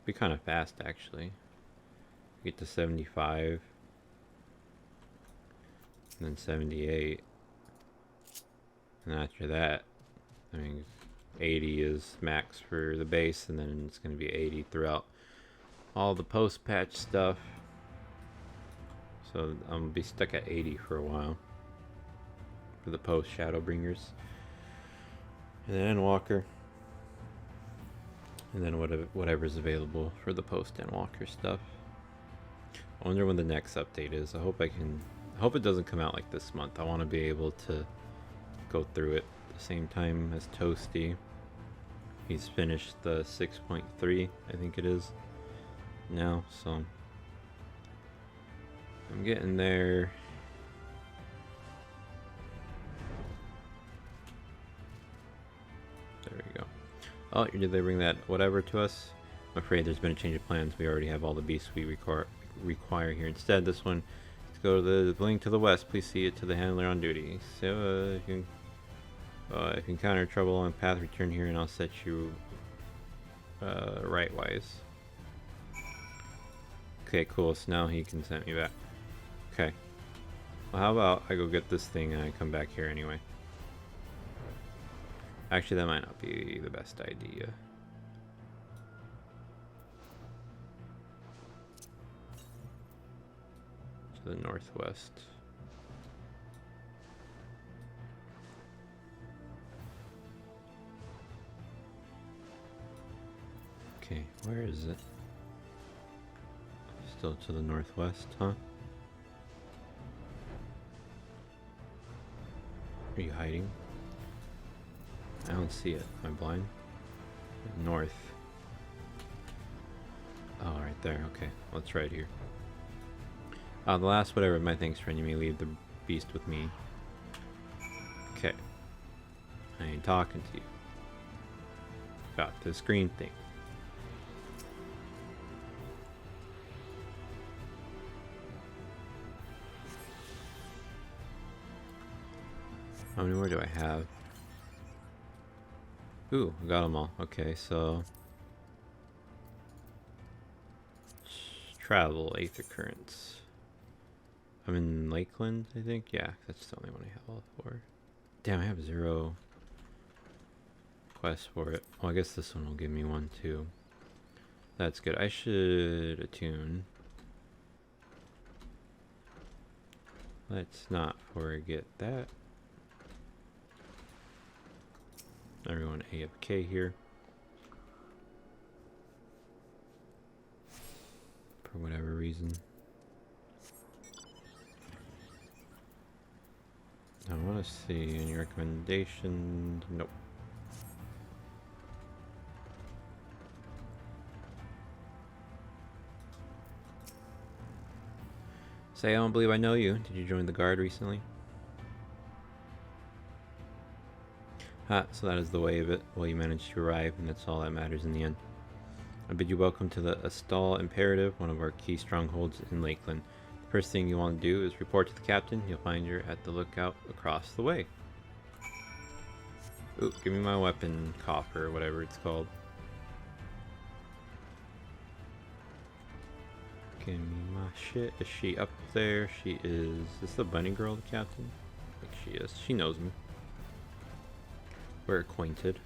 Be kind of fast actually. Get to 75 and then 78, and after that I mean 80 is max for the base, and then it's going to be 80 throughout all the post-patch stuff. So I'm gonna be stuck at 80 for a while for the post Shadowbringers, and then Endwalker, and then whatever's available for the post Endwalker stuff. I wonder when the next update is. I hope it doesn't come out like this month. I want to be able to go through it at the same time as Toasty. He's finished the 6.3, I think it is now, so I'm getting there. There we go. Oh, did they bring that whatever to us? I'm afraid there's been a change of plans. We already have all the beasts we require here. Instead, this one, let's go to the link to the west. Please see it to the handler on duty. So if you encounter trouble on path, return here and I'll set you right-wise. Okay, cool. So now he can send me back. Okay. Well, how about I go get this thing and I come back here anyway. Actually, that might not be the best idea. To the northwest. Okay, where is it? Still to the northwest, huh? Are you hiding? I don't see it. Am I blind? North. Oh, right there. Okay, well, it's right here. The last whatever, my thanks friend. You may leave the beast with me. Okay. I ain't talking to you. About this green thing. How many more do I have? Ooh, I got them all. Okay, so travel 8th occurrence. I'm in Lakeland, I think. Yeah, that's the only one I have all for. Damn, I have 0 quests for it. Oh, I guess this one will give me one too. That's good. I should attune. Let's not forget that. Everyone AFK here. For whatever reason. I want to see any recommendations. Nope. Say, I don't believe I know you. Did you join the guard recently? So that is the way of it. Well, you managed to arrive, and that's all that matters in the end. I bid you welcome to the Astal Imperative, one of our key strongholds in Lakeland. The first thing you want to do is report to the captain. You'll find her at the lookout across the way. Ooh, give me my weapon coffer, or whatever it's called. Give me my shit. Is she up there? She is. Is this the bunny girl, the captain? I think she is. She knows me. we're acquainted.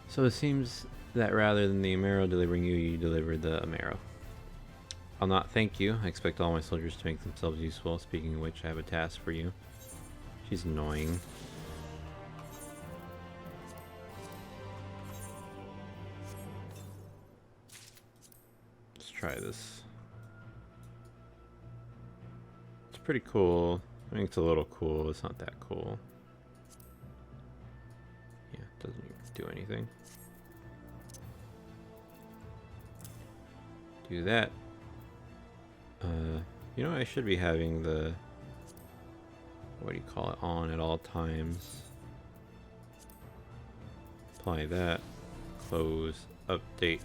So it seems that rather than the Amaro delivering you, you delivered the Amaro. I'll not thank you. I expect all my soldiers to make themselves useful. Speaking of which, I have a task for you. She's annoying. Let's try this. It's pretty cool. I think it's a little cool. It's not that cool. Yeah, it doesn't even do anything. Do that. You know, I should be having the, what do you call it, on at all times. Apply that. Close. Update.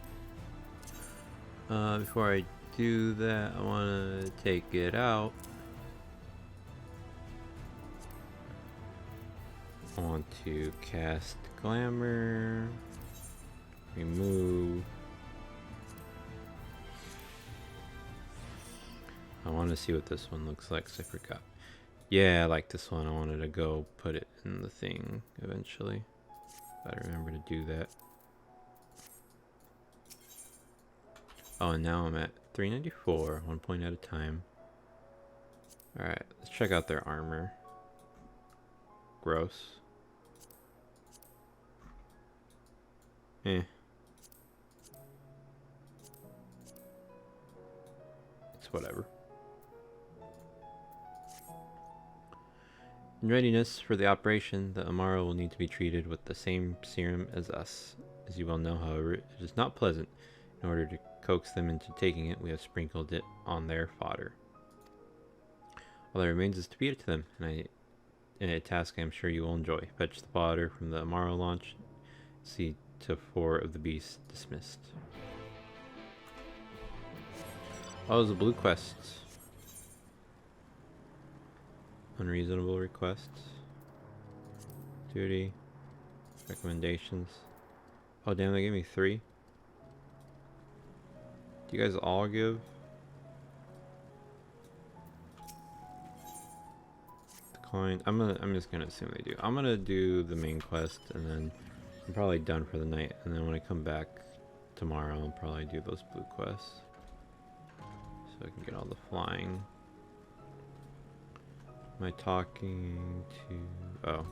Before I do that, I want to take it out. I want to cast glamour. Remove. I want to see what this one looks like, because I forgot. Yeah, I like this one. I wanted to go put it in the thing eventually. Gotta remember to do that. Oh, and now I'm at 394, 1 point at a time. Alright, let's check out their armor. Gross. Eh. It's whatever. In readiness for the operation, the Amaro will need to be treated with the same serum as us. As you well know, however, it is not pleasant. In order to coax them into taking it, we have sprinkled it on their fodder. All that remains is to feed it to them, and a task I'm sure you will enjoy. Fetch the fodder from the Amaro launch. See to 4 of the beasts dismissed. Oh, the blue quests. Unreasonable requests. Duty. Recommendations. Oh damn, they gave me 3. Do you guys all give? Decline. I'm just gonna assume they do. I'm gonna do the main quest and then I'm probably done for the night, and then when I come back tomorrow I'll probably do those blue quests. So I can get all the flying. Am I talking to... oh.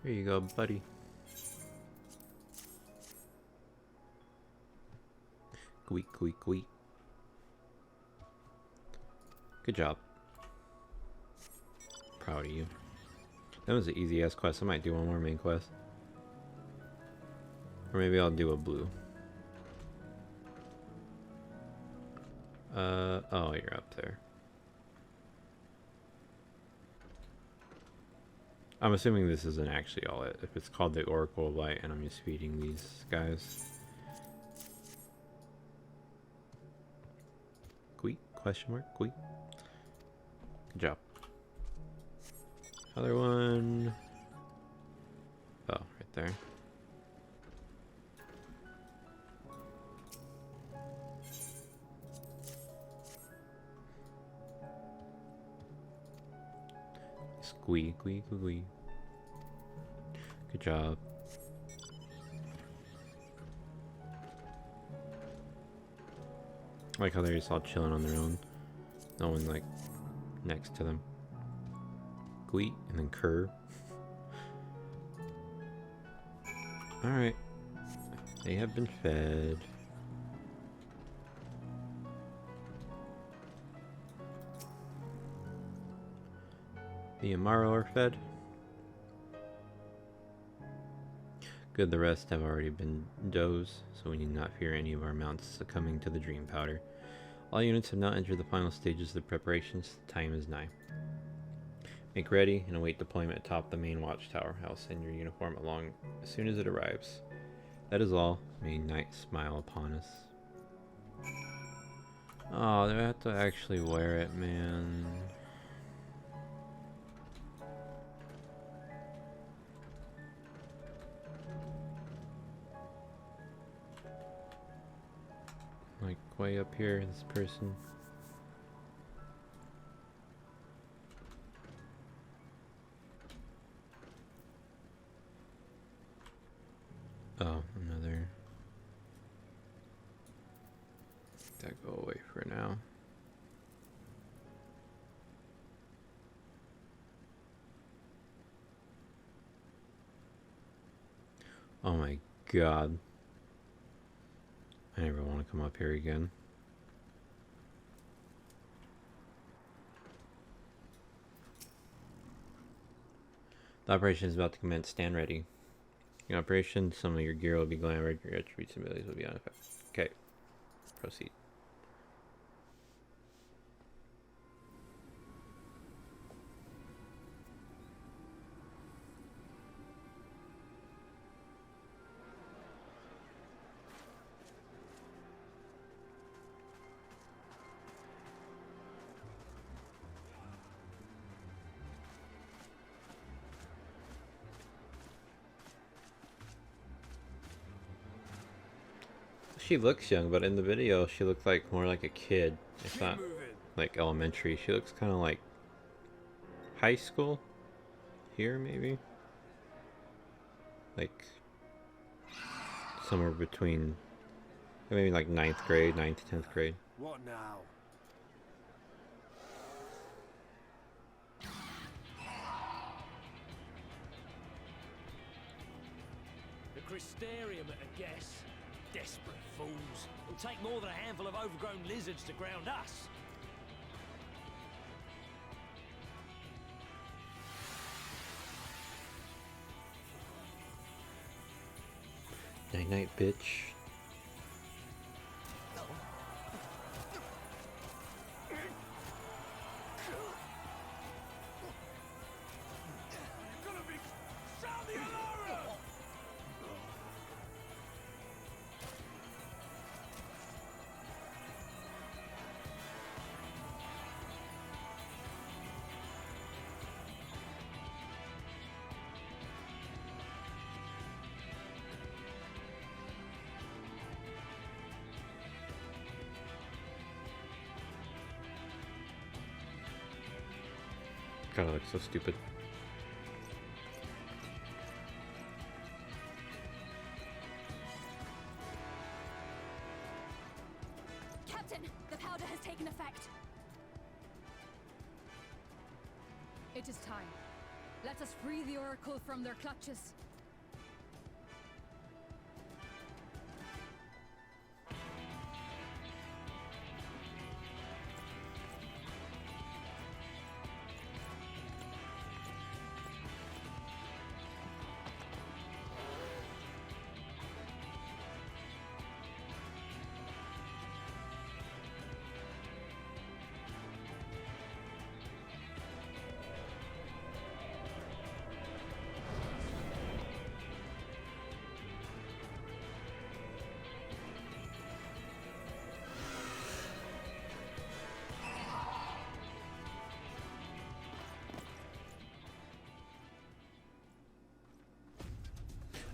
Here you go, buddy. Gweek, gweek, gweek. Good job. Proud of you. That was an easy ass quest. I might do one more main quest. Or maybe I'll do a blue. Oh, you're up there. I'm assuming this isn't actually all it. If it's called the Oracle of Light and I'm just feeding these guys. Queek? Question mark? Queek? Good job. Other one. Oh, right there. Squee, squee, squee. Good job. I like how they're just all chilling on their own. No one like next to them. Squeak and then cur. Alright. They have been fed. The Amaro are fed. Good, the rest have already been does, so we need not fear any of our mounts succumbing to the dream powder. All units have now entered the final stages of the preparations. The time is nigh. Make ready and await deployment atop the main watchtower. I'll send your uniform along as soon as it arrives. That is all. May night smile upon us. Oh, they have to actually wear it, man. Like way up here, this person. Oh, another. That go away for now. Oh my god. I never want to come up here again. The operation is about to commence. Stand ready. In operation, some of your gear will be glamored. Your attributes and abilities will be unaffected. Okay. Proceed. She looks young, but in the video she looked like more like a kid. It's not like elementary. She looks kind of like high school here, maybe. Like somewhere between maybe like 9th grade, 9th to 10th grade. What now? The Crystarium at a guess. Desperate fools. It'll take more than a handful of overgrown lizards to ground us. Night night, bitch. God, it looks so stupid. Captain, the powder has taken effect. It is time. Let us free the Oracle from their clutches.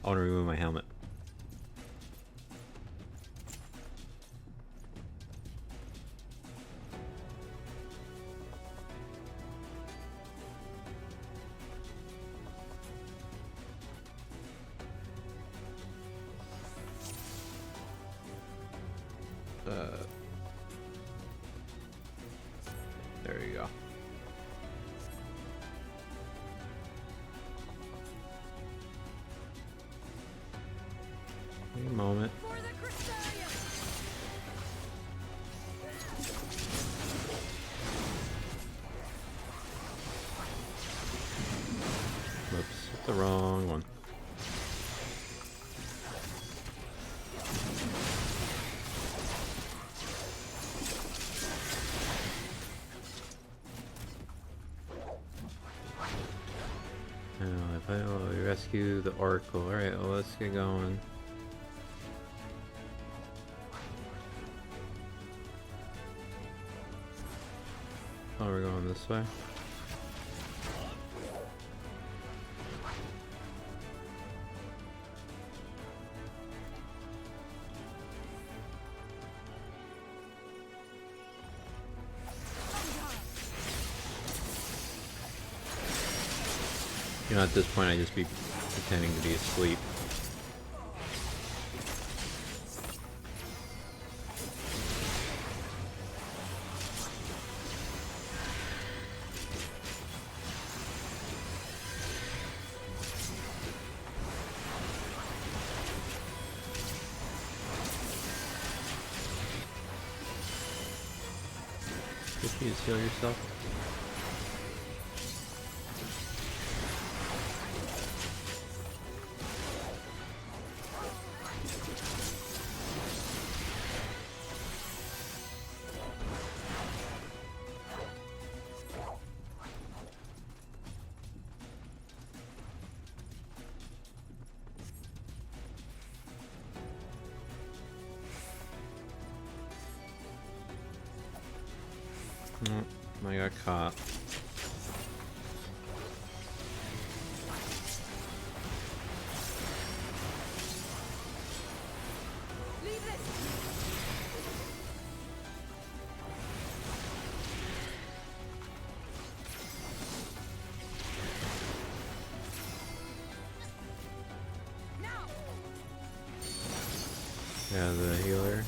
I want to remove my helmet. There you go. Wait a moment. Whoops, hit the wrong one. We rescue the Oracle. Alright, well, let's get going. Oh, we're going this way. You know, at this point, I'd just be pretending to be asleep. Did you just heal yourself? Oh, I got caught. Yeah, the healer.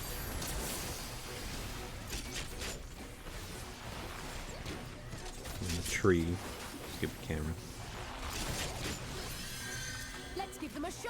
Tree. Stupid camera. Let's give them a show.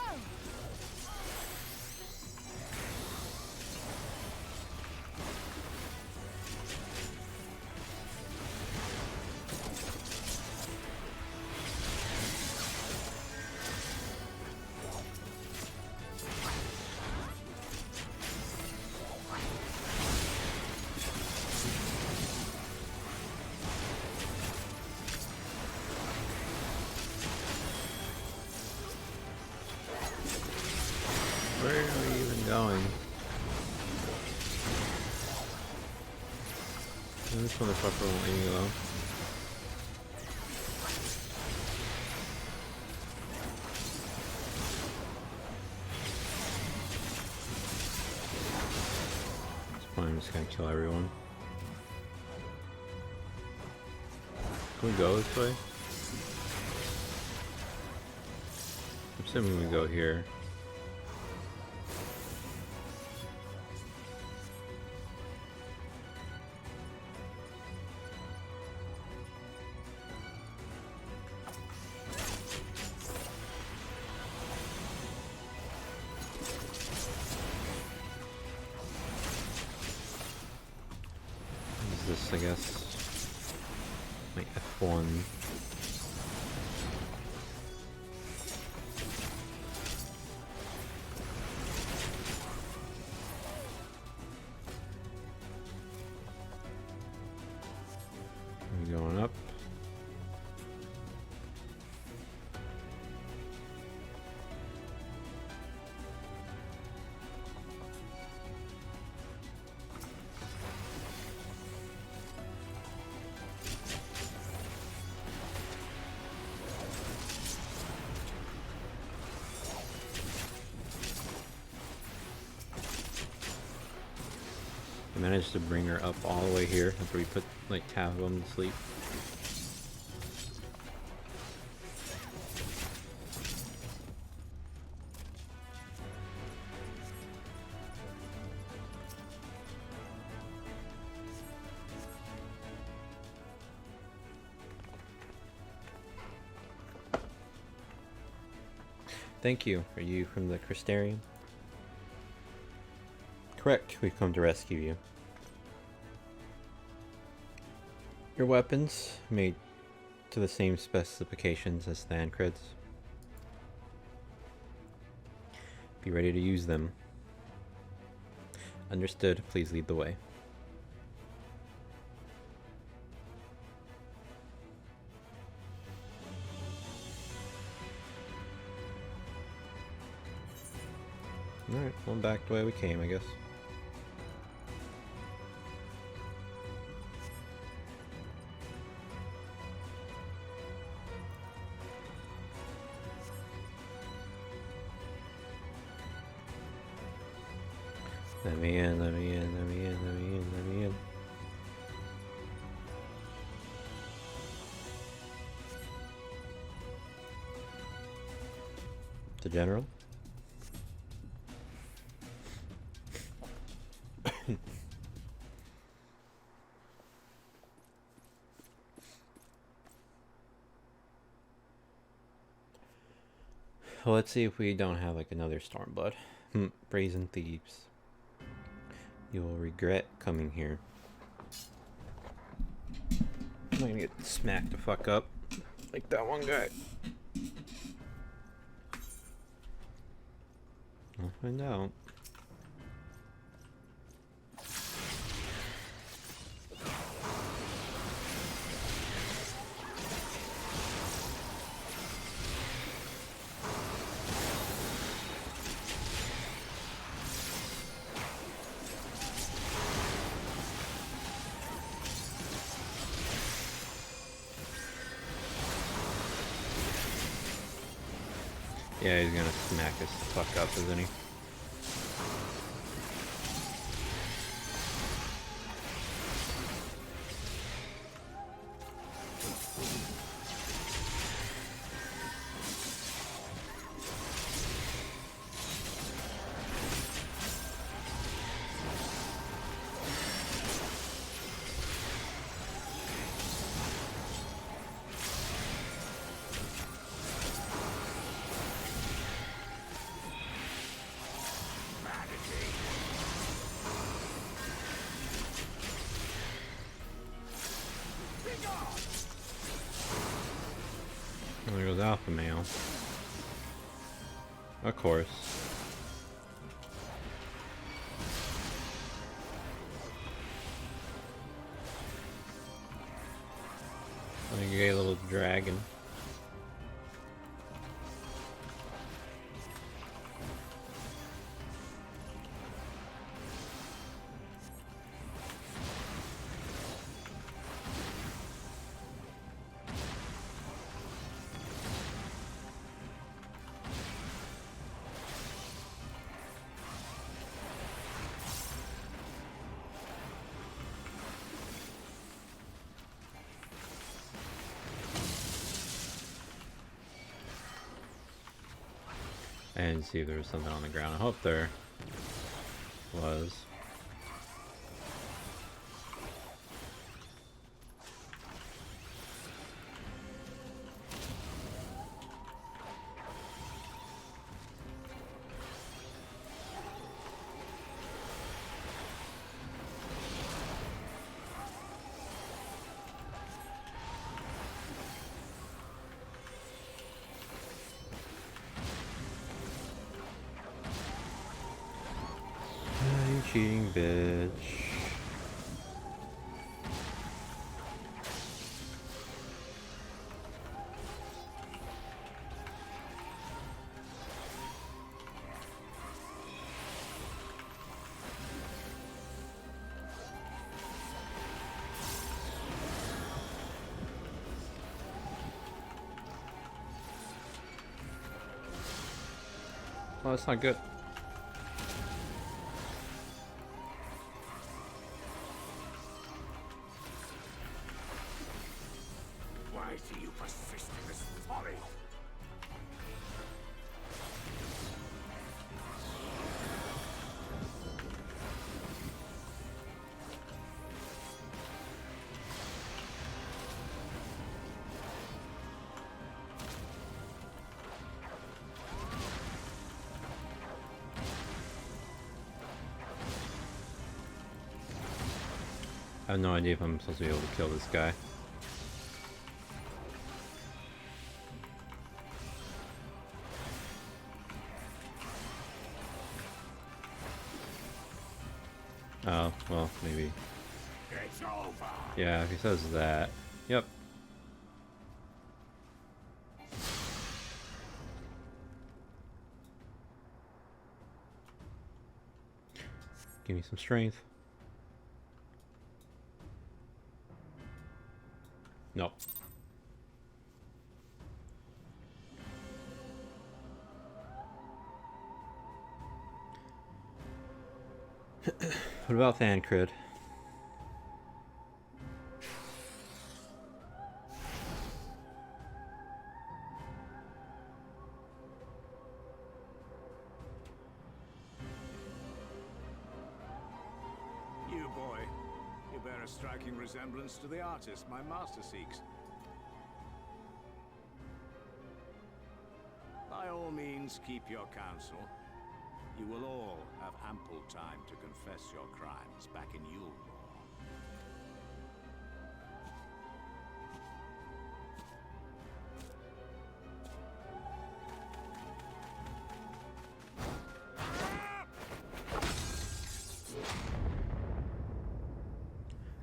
Where are we even going? This motherfucker won't leave me alone. At this point, I'm just gonna kill everyone. Can we go this way? I'm assuming we go here. This, I guess, my F1. We're going up. I managed to bring her up all the way here after we put like half of them to sleep. Thank you. Are you from the Crystarium? Correct. We've come to rescue you. Your weapons made to the same specifications as the Ancreds. Be ready to use them. Understood. Please lead the way. Alright, well, back the way we came, I guess. Let me in, let me in, let me in, let me in, let me in. The general? Well, let's see if we don't have like another Stormblood. Brazen Thieves. You will regret coming here. I'm not gonna get smacked the fuck up like that one guy. I'll find out. Yeah, he's gonna smack us the fuck up, isn't he? There goes Alpha Male. Of course. Like a gay little dragon. And see if there was something on the ground. I hope there was. Cheating bitch. Well, that's not good. I have no idea if I'm supposed to be able to kill this guy. Oh, well, maybe. It's over. Yeah, if he says that. Yep. Give me some strength. Nope. What about Thancred? bear a striking resemblance to the artist my master seeks. By all means, keep your counsel. You will all have ample time to confess your crimes back in Yulmore.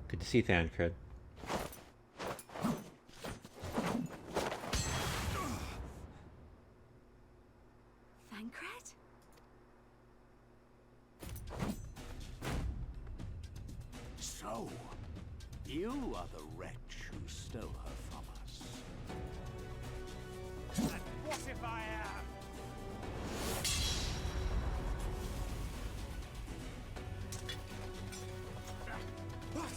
Good to see Thancred. Thancred? So, you are the wretch who stole her from us. And what if I am? What?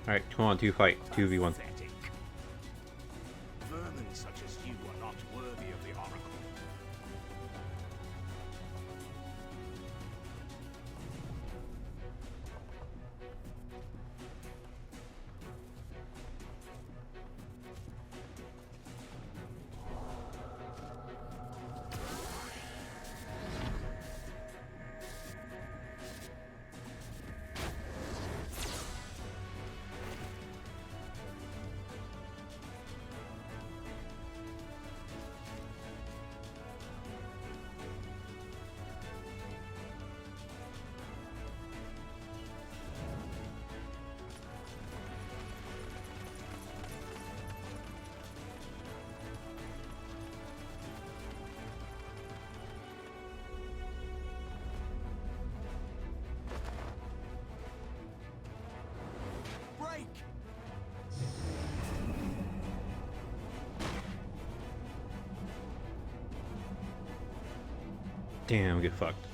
Alright, come on, 2 fight. 2v1. Vermin such as you are not worthy of the Oracle. Break! Damn, get fucked.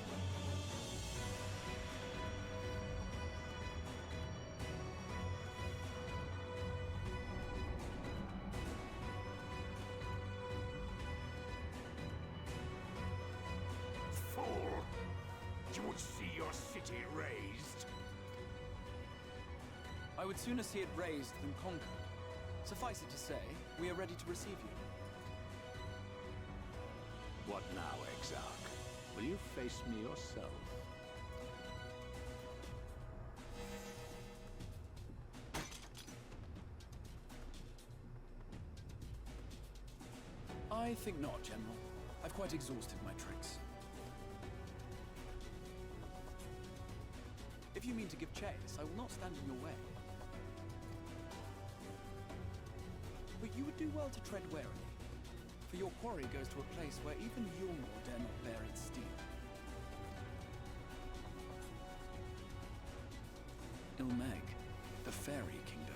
Fool! You would see your city razed. I would sooner see it razed than conquered. Suffice it to say, we are ready to receive you. What now, Exarch? Will you face me yourself? I think not, General. I've quite exhausted my tricks. If you mean to give chase, I will not stand in your way. But you would do well to tread warily, for your quarry goes to a place where even Yulmore dare not bear its steel. Ilmeg, the Fairy Kingdom.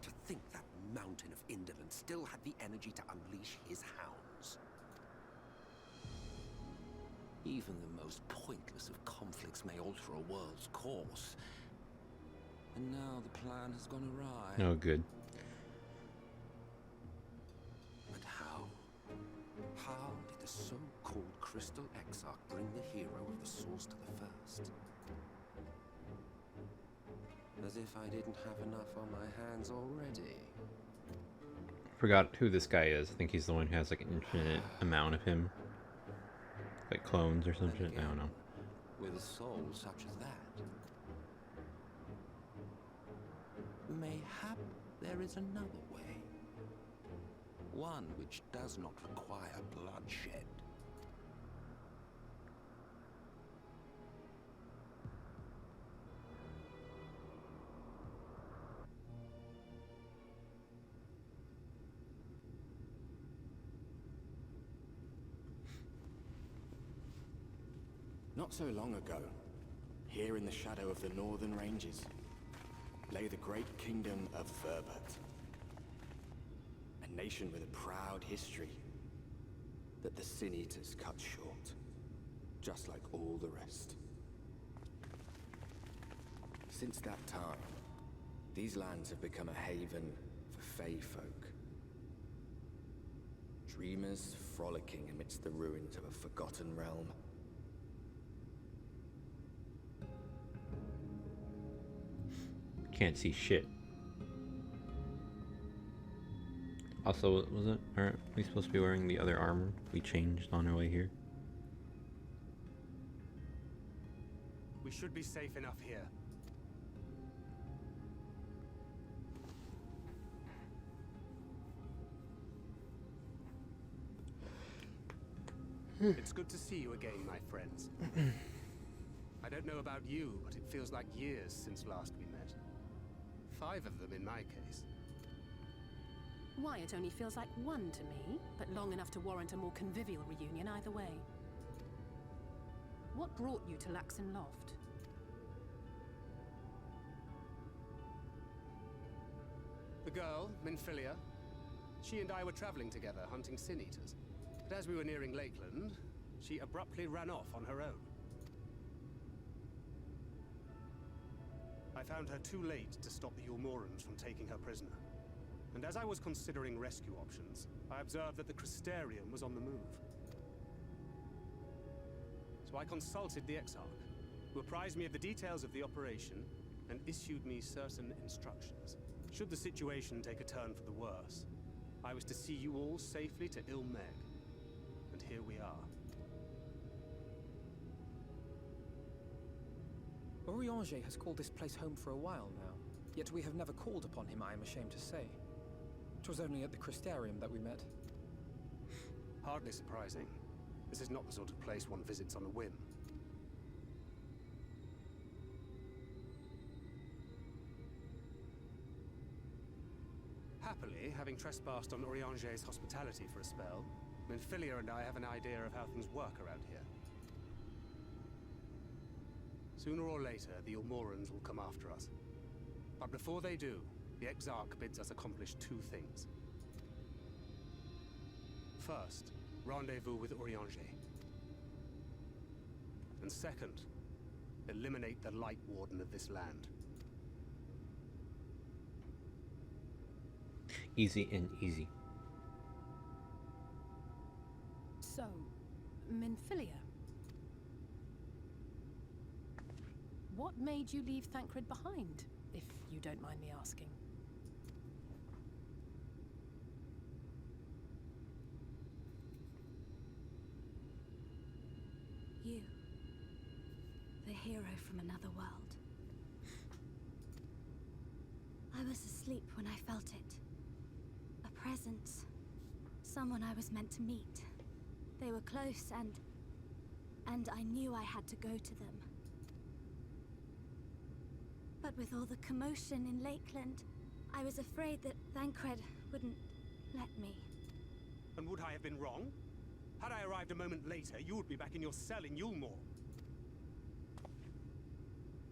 To think that mountain of indolence still had the energy to unleash his hounds. Even the most pointless of conflicts may alter a world's course. And now the plan has gone awry. Oh, good. But how? How did the so-called Crystal Exarch bring the hero of the source to the first? As if I didn't have enough on my hands already. Forgot who this guy is. I think he's the one who has like an infinite amount of him. Like clones or some shit. I don't know. With a soul such as that. Mayhap there is another way. One which does not require bloodshed. Not so long ago, here in the shadow of the northern ranges, lay the great kingdom of Verbert. A nation with a proud history, that the Sin Eaters cut short, just like all the rest. Since that time, these lands have become a haven for Fey folk. Dreamers frolicking amidst the ruins of a forgotten realm. Can't see shit. Also, aren't we supposed to be wearing the other armor we changed on our way here? We should be safe enough here. It's good to see you again, my friends. I don't know about you, but it feels like years since last we met. 5 of them in my case. Why, it only feels like 1 to me, but long enough to warrant a more convivial reunion either way. What brought you to Laxon Loft? The girl, Minfilia, she and I were traveling together, hunting Sin Eaters. But as we were nearing Lakeland, she abruptly ran off on her own. I found her too late to stop the Yulmorans from taking her prisoner. And as I was considering rescue options, I observed that the Crystarium was on the move. So I consulted the Exarch, who apprised me of the details of the operation and issued me certain instructions. Should the situation take a turn for the worse, I was to see you all safely to Ilmeg. And here we are. Orianger has called this place home for a while now, yet we have never called upon him, I am ashamed to say. 'Twas only at the Crystarium that we met. Hardly surprising. This is not the sort of place one visits on a whim. Happily, having trespassed on Orianger's hospitality for a spell, Minfilia and I have an idea of how things work around here. Sooner or later, the Yulmorans will come after us. But before they do, the Exarch bids us accomplish 2 things. First, rendezvous with Orianger. And second, eliminate the Light Warden of this land. Easy and easy. So, Minfilia. What made you leave Thancred behind, if you don't mind me asking? You. The hero from another world. I was asleep when I felt it. A presence. Someone I was meant to meet. They were close and I knew I had to go to them. But with all the commotion in Lakeland, I was afraid that Thancred wouldn't let me. And would I have been wrong? Had I arrived a moment later, you would be back in your cell in Yulmore.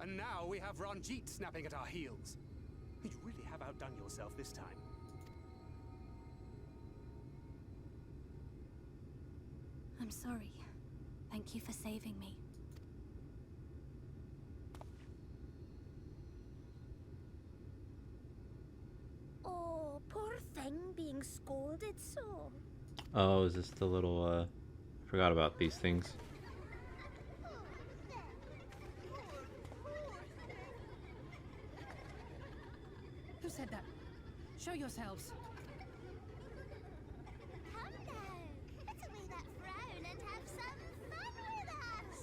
And now we have Ranjit snapping at our heels. You really have outdone yourself this time. I'm sorry. Thank you for saving me. Oh, poor thing being scolded so. Oh, is this the little, I forgot about these things. Who said that? Show yourselves. Come now, put away that frown and have some fun with us.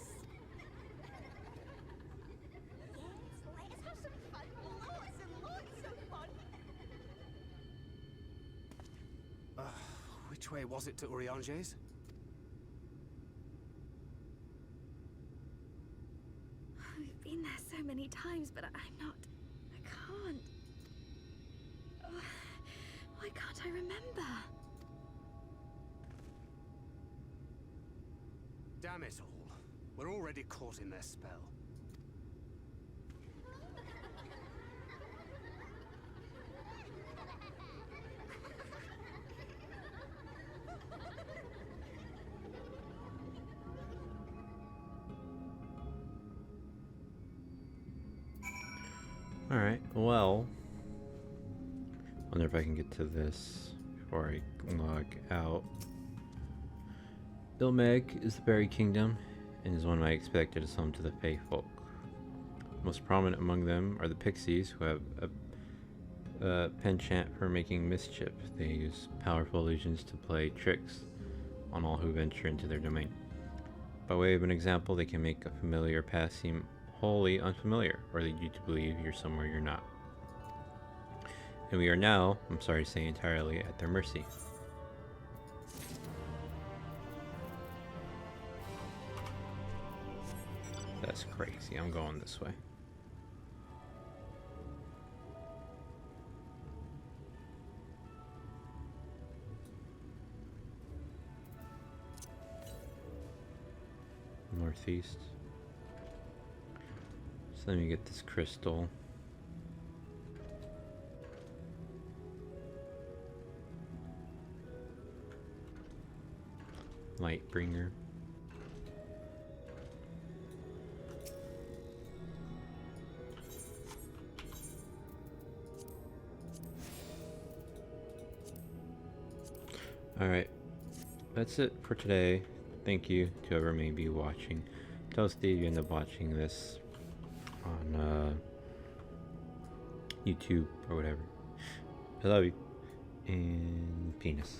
Yes, let us have some fun. Lots and lots of fun. Which way was it to Orianger's? We've been there so many times, but I can't. Oh, why can't I remember? Damn it all. We're already caught in their spell. Alright, well, wonder if I can get to this before I log out. Ilmeg is the Berry Kingdom, and is one of my expected home to the Fae folk. Most prominent among them are the Pixies, who have a penchant for making mischief. They use powerful illusions to play tricks on all who venture into their domain. By way of an example, they can make a familiar path seem wholly unfamiliar, or lead you to believe you're somewhere you're not. And we are now, I'm sorry to say, entirely at their mercy. That's crazy. I'm going this way. Northeast. So let me get this crystal. Lightbringer. Alright, that's it for today. Thank you to whoever may be watching. Toasty, if you end up watching this on YouTube or whatever. I love you. And penis.